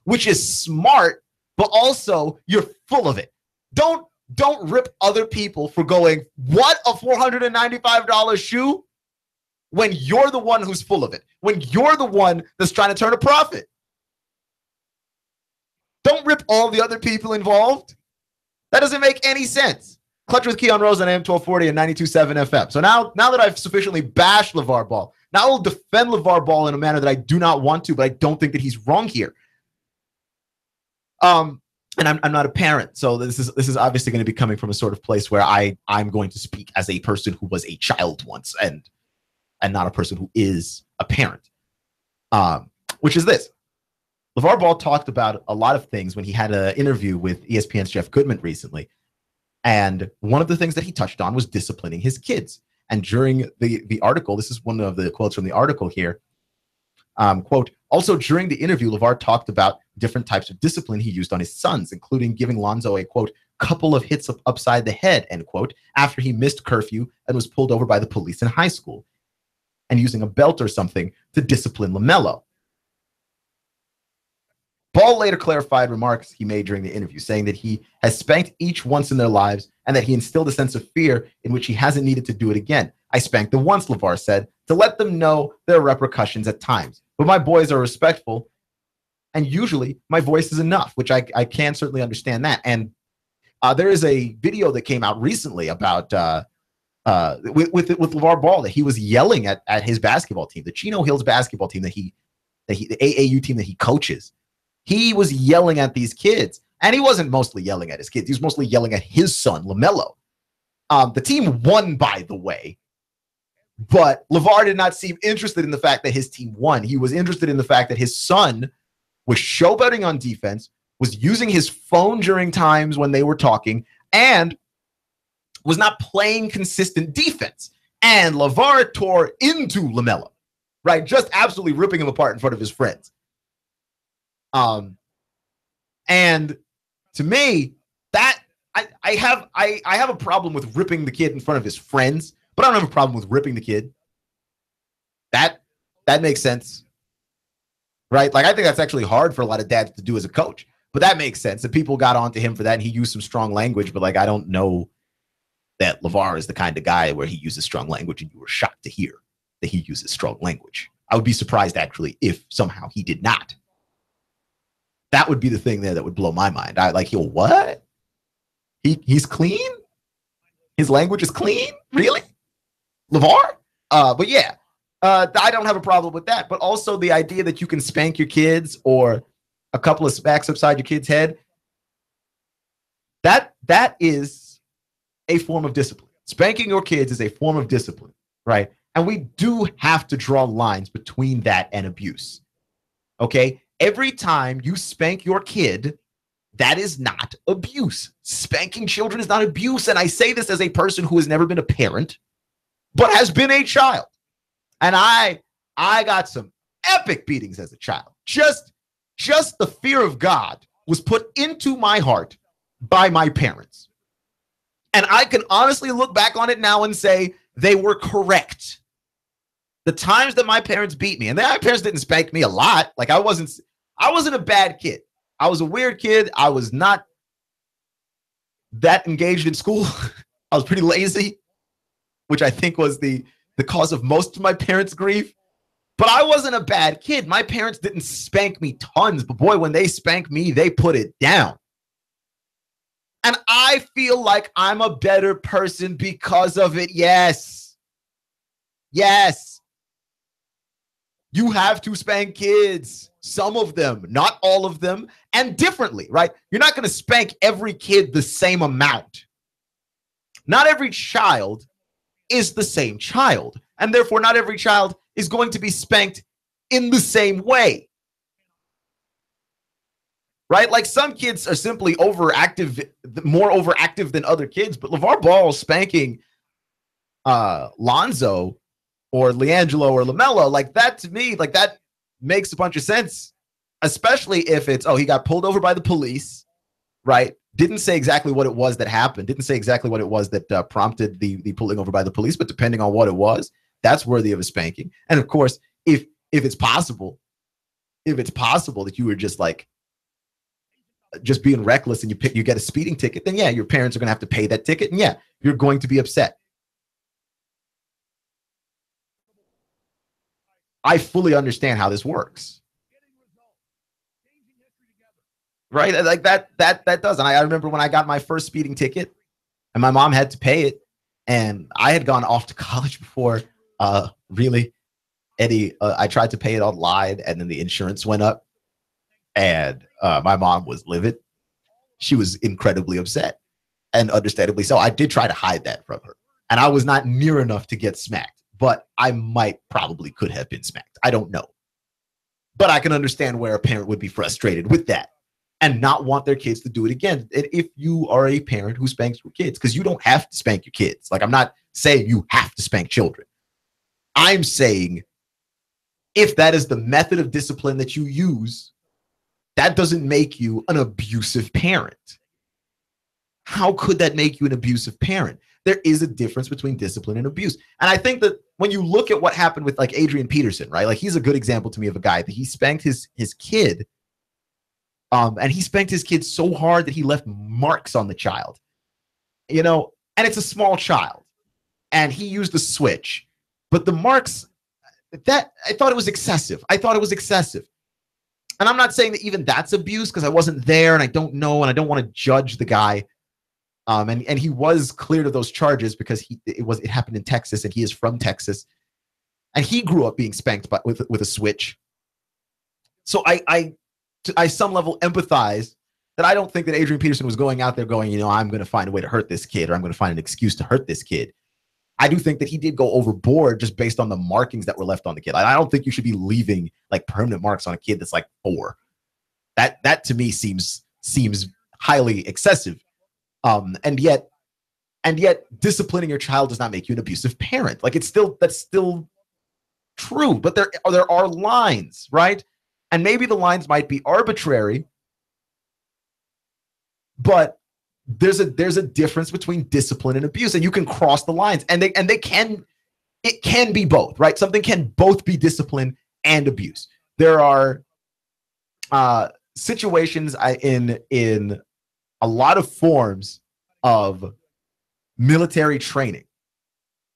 which is smart. But also, you're full of it. Don't rip other people for going, what, a $495 shoe? When you're the one who's full of it. When you're the one that's trying to turn a profit. Don't rip all the other people involved. That doesn't make any sense. Clutch with Keon Rose on AM 1240 and 92.7 FM. So now that I've sufficiently bashed LeVar Ball, now I'll defend LeVar Ball in a manner that I do not want to, but I don't think that he's wrong here. And I'm not a parent, so this is obviously going to be coming from a sort of place where I'm going to speak as a person who was a child once and not a person who is a parent. Which is this. LeVar Ball talked about a lot of things when he had an interview with ESPN's Jeff Goodman recently. And one of the things that he touched on was disciplining his kids. And during the article, this is one of the quotes from the article here, quote, also during the interview, LeVar talked about different types of discipline he used on his sons, including giving Lonzo a, quote, couple of hits upside the head, end quote, after he missed curfew and was pulled over by the police in high school, and using a belt or something to discipline LaMelo. Ball later clarified remarks he made during the interview, saying that he has spanked each once in their lives and that he instilled a sense of fear in which he hasn't needed to do it again. I spanked them once, LeVar said, to let them know there are repercussions at times. But my boys are respectful, and usually my voice is enough, which I can certainly understand that. And there is a video that came out recently about with LeVar Ball that he was yelling at his basketball team, the Chino Hills basketball team the AAU team that he coaches. He was yelling at these kids, and he wasn't mostly yelling at his kids. He was mostly yelling at his son, LaMelo. The team won, by the way, but LeVar did not seem interested in the fact that his team won. He was interested in the fact that his son was showboating on defense, was using his phone during times when they were talking, and was not playing consistent defense. And LeVar tore into LaMelo, right? Just absolutely ripping him apart in front of his friends. And to me, that I have a problem with ripping the kid in front of his friends, but I don't have a problem with ripping the kid. That makes sense, right? Like, I think that's actually hard for a lot of dads to do as a coach, but that makes sense. And people got onto him for that, and he used some strong language, but like, I don't know that LeVar is the kind of guy where he uses strong language and you were shocked to hear that he uses strong language. I would be surprised actually if somehow he did not. That would be the thing there that would blow my mind. What? He's clean? His language is clean? Really? LeVar? But yeah, I don't have a problem with that. But also the idea that you can spank your kids or a couple of smacks upside your kid's head, that is a form of discipline. Spanking your kids is a form of discipline, right? And we do have to draw lines between that and abuse. Okay? Every time you spank your kid, that is not abuse. Spanking children is not abuse. And I say this as a person who has never been a parent, but has been a child. And I got some epic beatings as a child. Just the fear of God was put into my heart by my parents. And I can honestly look back on it now and say they were correct. The times that my parents beat me, and my parents didn't spank me a lot. Like, I wasn't a bad kid. I was a weird kid. I was not that engaged in school. I was pretty lazy, which I think was the cause of most of my parents' grief. But I wasn't a bad kid. My parents didn't spank me tons, but boy, when they spanked me, they put it down. And I feel like I'm a better person because of it. Yes. Yes. You have to spank kids. Some of them, not all of them, and differently, right? You're not going to spank every kid the same amount. Not every child is the same child, and therefore not every child is going to be spanked in the same way. Right? Like, some kids are simply overactive, more overactive than other kids, but LeVar Ball spanking Lonzo or LiAngelo or LaMelo, like, that to me, like, that makes a bunch of sense, especially if it's, he got pulled over by the police, right? Didn't say exactly what it was that happened. Didn't say exactly what it was that prompted the pulling over by the police, but depending on what it was, that's worthy of a spanking. And of course, if it's possible that you were just being reckless and you get a speeding ticket, then yeah, your parents are going to have to pay that ticket, and yeah, you're going to be upset. I fully understand how this works. Right? Like that does. And I remember when I got my first speeding ticket, and my mom had to pay it. And I had gone off to college before. Really, Eddie, I tried to pay it online, and then the insurance went up, and my mom was livid. She was incredibly upset, and understandably so. I did try to hide that from her, and I was not near enough to get smacked, but I probably could have been smacked. I don't know. But I can understand where a parent would be frustrated with that and not want their kids to do it again. If you are a parent who spanks your kids, because you don't have to spank your kids. Like, I'm not saying you have to spank children. I'm saying if that is the method of discipline that you use, that doesn't make you an abusive parent. How could that make you an abusive parent? There is a difference between discipline and abuse. And I think that when you look at what happened with like Adrian Peterson, right? Like, he's a good example to me of a guy that he spanked his kid. And he spanked his kid so hard that he left marks on the child, and it's a small child, and he used a switch, but the marks, that I thought it was excessive. And I'm not saying that even that's abuse, because I wasn't there and I don't know, and I don't want to judge the guy. And he was cleared of those charges because it happened in Texas, and he is from Texas, and he grew up being spanked with a switch. So I some level empathize that I don't think that Adrian Peterson was going out there going, I'm going to find a way to hurt this kid, or I'm going to find an excuse to hurt this kid. I do think that he did go overboard just based on the markings that were left on the kid. I don't think you should be leaving like permanent marks on a kid that's like 4. That to me seems highly excessive. And yet disciplining your child does not make you an abusive parent. Like, that's still true, but there are lines, right? And maybe the lines might be arbitrary, but there's a difference between discipline and abuse, and you can cross the lines, and it can be both, right? Something can both be discipline and abuse. There are situations in a lot of forms of military training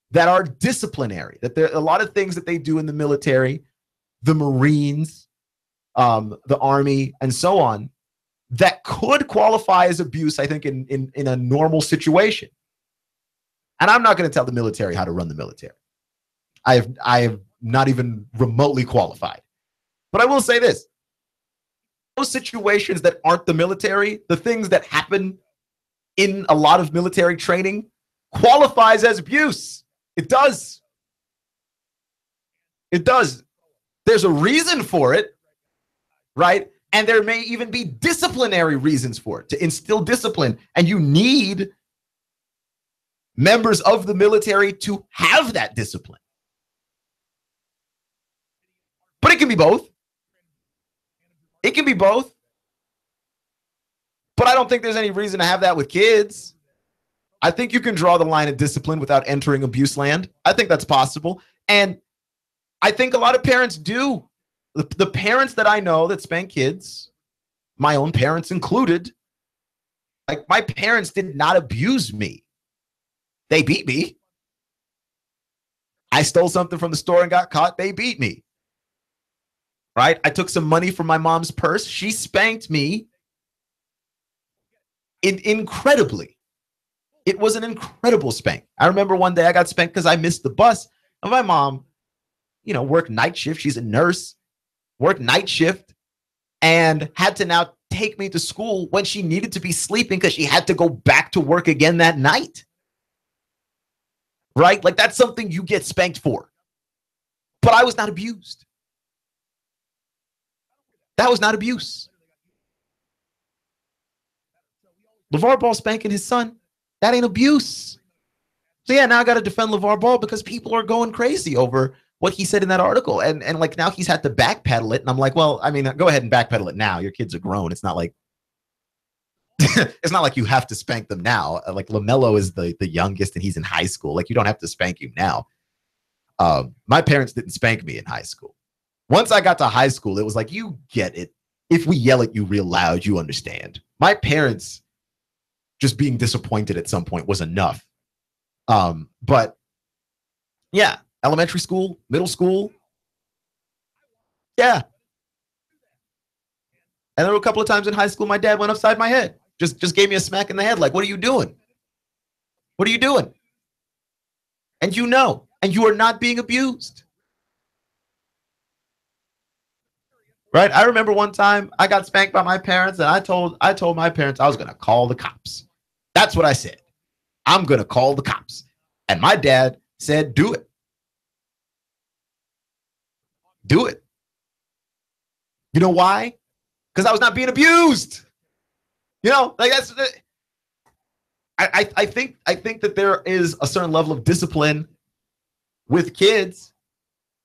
that are disciplinary, that there are a lot of things that they do in the military, the Marines, the Army, and so on, that could qualify as abuse, I think, in a normal situation. And I'm not going to tell the military how to run the military. I have not even remotely qualified. But I will say this. Those situations that aren't the military, the things that happen in a lot of military training, qualifies as abuse. It does. It does. There's a reason for it, right? And there may even be disciplinary reasons for it, to instill discipline. And you need members of the military to have that discipline. But it can be both. It can be both. But I don't think there's any reason to have that with kids. I think you can draw the line of discipline without entering abuse land. I think that's possible. And I think a lot of parents do. The parents that I know that spank kids, my own parents included, like, my parents did not abuse me. They beat me. I stole something from the store and got caught. They beat me. Right? I took some money from my mom's purse. She spanked me incredibly. It was an incredible spank. I remember one day I got spanked because I missed the bus. And my mom, worked night shift. She's a nurse. Worked night shift and had to now take me to school when she needed to be sleeping because she had to go back to work again that night. Right? Like, that's something you get spanked for. But I was not abused. That was not abuse. LeVar Ball spanking his son, that ain't abuse. So yeah, now I got to defend LeVar Ball because people are going crazy over what he said in that article. And like, now he's had to backpedal it. And I'm like, well, I mean, go ahead and backpedal it now. Your kids are grown. It's not like it's not like you have to spank them now. Like, LaMelo is the youngest and he's in high school. Like, you don't have to spank him now. My parents didn't spank me in high school. Once I got to high school, it was like, you get it. If we yell at you real loud, you understand. My parents just being disappointed at some point was enough. But yeah, elementary school, middle school. Yeah. And there were a couple of times in high school, my dad went upside my head. Just gave me a smack in the head. Like, what are you doing? What are you doing? And you know, and you are not being abused. Right? I remember one time I got spanked by my parents, and I told my parents I was going to call the cops. That's what I said. I'm going to call the cops. And my dad said, do it. Do it. You know why? Because I was not being abused. You know, like that's I think that there is a certain level of discipline with kids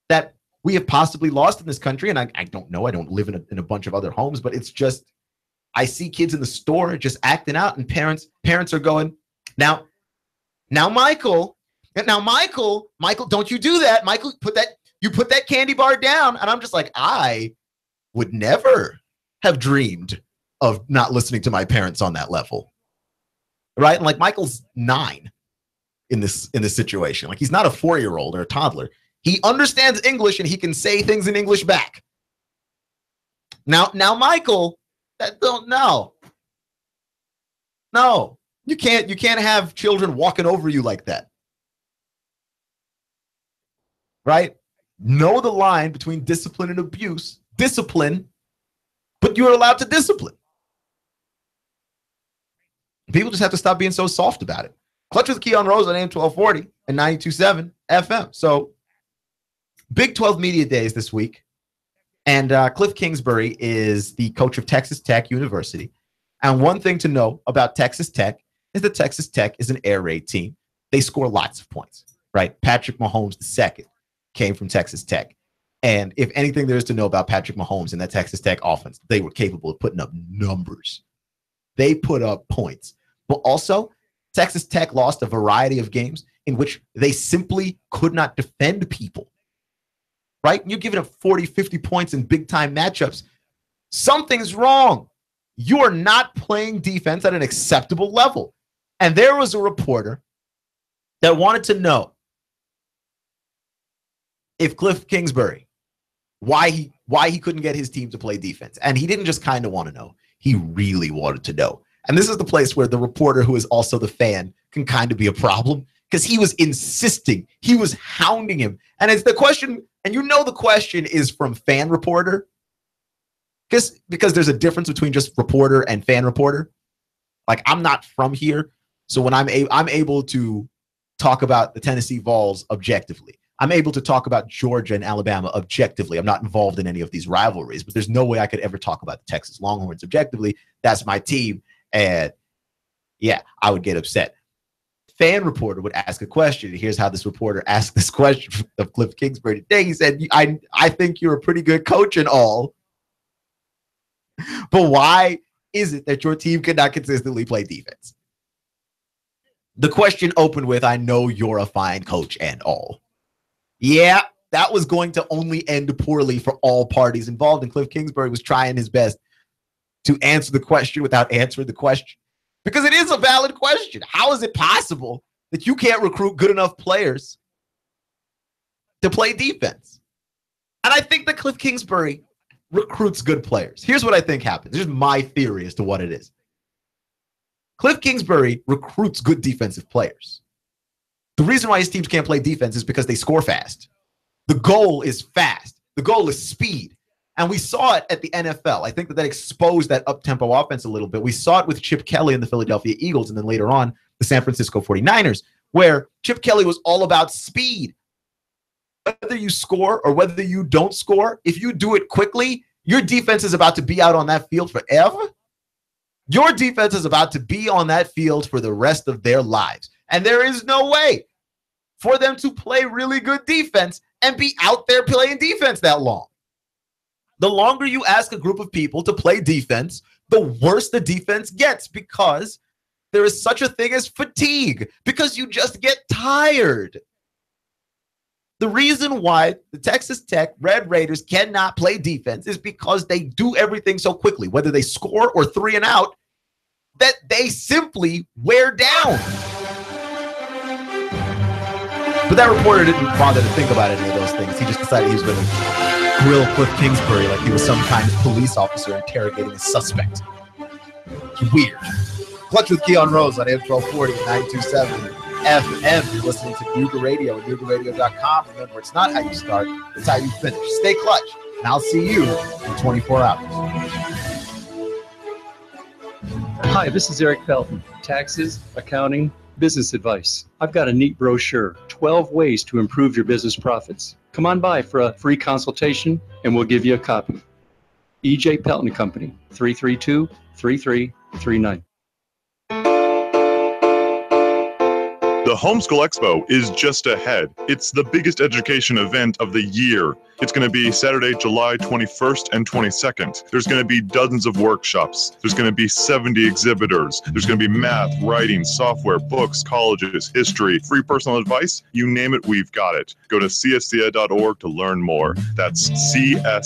that we have possibly lost in this country. And I don't know. I don't live in a bunch of other homes, but it's just, I see kids in the store just acting out, and parents are going, now, Michael, don't you do that. Michael, put that candy bar down. And I'm just like, I would never have dreamed of not listening to my parents on that level. Right? And like, Michael's 9 in this situation. Like, he's not a 4-year-old or a toddler. He understands English and he can say things in English back. Now, Michael, no, you can't have children walking over you like that. Right? Know the line between discipline and abuse. Discipline, but you're allowed to discipline. People just have to stop being so soft about it. Clutch with Keon Rose on AM 1240 and 92.7 FM. So, Big 12 Media Days this week. And Cliff Kingsbury is the coach of Texas Tech University. And one thing to know about Texas Tech is that Texas Tech is an air raid team. They score lots of points, right? Patrick Mahomes II came from Texas Tech. And if anything there is to know about Patrick Mahomes and that Texas Tech offense, they were capable of putting up numbers. They put up points. But also, Texas Tech lost a variety of games in which they simply could not defend people. Right? You're giving up 40, 50 points in big-time matchups. Something's wrong. You are not playing defense at an acceptable level. And there was a reporter that wanted to know if Cliff Kingsbury, why he couldn't get his team to play defense. And he didn't just kind of want to know. He really wanted to know. And this is the place where the reporter, who is also the fan, can kind of be a problem, because he was insisting. He was hounding him. And it's the question, and you know the question is from fan reporter, because there's a difference between just reporter and fan reporter. Like, I'm not from here, so when I'm able to talk about the Tennessee Vols objectively. I'm able to talk about Georgia and Alabama objectively. I'm not involved in any of these rivalries, but there's no way I could ever talk about the Texas Longhorns objectively. That's my team. And yeah, I would get upset. Fan reporter would ask a question. Here's how this reporter asked this question of Cliff Kingsbury today. He said, I think you're a pretty good coach and all, but why is it that your team cannot consistently play defense? The question opened with, I know you're a fine coach and all. Yeah, that was going to only end poorly for all parties involved, and Cliff Kingsbury was trying his best to answer the question without answering the question. Because it is a valid question. How is it possible that you can't recruit good enough players to play defense? And I think that Cliff Kingsbury recruits good players. Here's what I think happens. Here's my theory as to what it is. Cliff Kingsbury recruits good defensive players. The reason why his teams can't play defense is because they score fast. The goal is fast. The goal is speed. And we saw it at the NFL. I think that exposed that up-tempo offense a little bit. We saw it with Chip Kelly and the Philadelphia Eagles, and then later on, the San Francisco 49ers, where Chip Kelly was all about speed. Whether you score or whether you don't score, if you do it quickly, your defense is about to be out on that field forever. Your defense is about to be on that field for the rest of their lives. And there is no way for them to play really good defense and be out there playing defense that long. The longer you ask a group of people to play defense, the worse the defense gets, because there is such a thing as fatigue, because you just get tired. The reason why the Texas Tech Red Raiders cannot play defense is because they do everything so quickly, whether they score or 3 and out, that they simply wear down. But that reporter didn't bother to think about any of those things. He just decided he was going to grill Cliff Kingsbury like he was some kind of police officer interrogating a suspect. It's weird. Clutch with Keon Rose on AM 1240 and 927. FM. You're listening to Nooga Radio at NoogaRadio.com. Remember, it's not how you start, it's how you finish. Stay clutch, and I'll see you in 24 hours. Hi, this is Eric Pelton. Taxes, accounting, business advice. I've got a neat brochure, 12 ways to improve your business profits. Come on by for a free consultation and we'll give you a copy. EJ Pelton Company, 332-3339. The Homeschool Expo is just ahead. It's the biggest education event of the year. It's going to be Saturday, July 21st and 22nd. There's going to be dozens of workshops. There's going to be 70 exhibitors. There's going to be math, writing, software, books, colleges, history, free personal advice. You name it, we've got it. Go to cstea.org to learn more. That's csthea.org.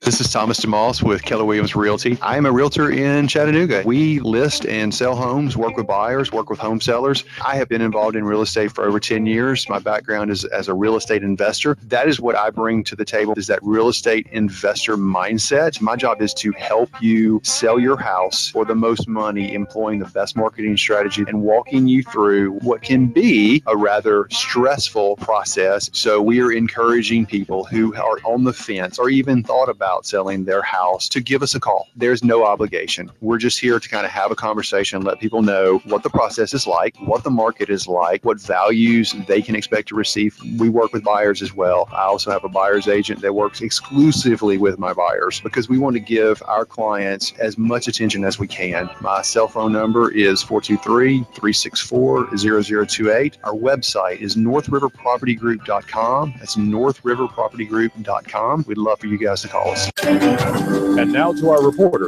This is Thomas DeMoss with Keller Williams Realty. I am a realtor in Chattanooga. We list and sell homes, work with buyers, work with home sellers. I have been involved in real estate for over 10 years. My background is as a real estate investor. That is what I bring to the table, is that real estate investor mindset. My job is to help you sell your house for the most money, employing the best marketing strategy and walking you through what can be a rather stressful process. So we are encouraging people who are on the fence or even thought about selling their house to give us a call. There's no obligation. We're just here to kind of have a conversation, let people know what the process is like, what the market is like, what values they can expect to receive. We work with buyers as well. I also have a buyer's agent that works exclusively with my buyers because we want to give our clients as much attention as we can. My cell phone number is 423-364-0028. Our website is northriverpropertygroup.com. That's northriverpropertygroup.com. We'd love for you guys to call us. And now to our reporter,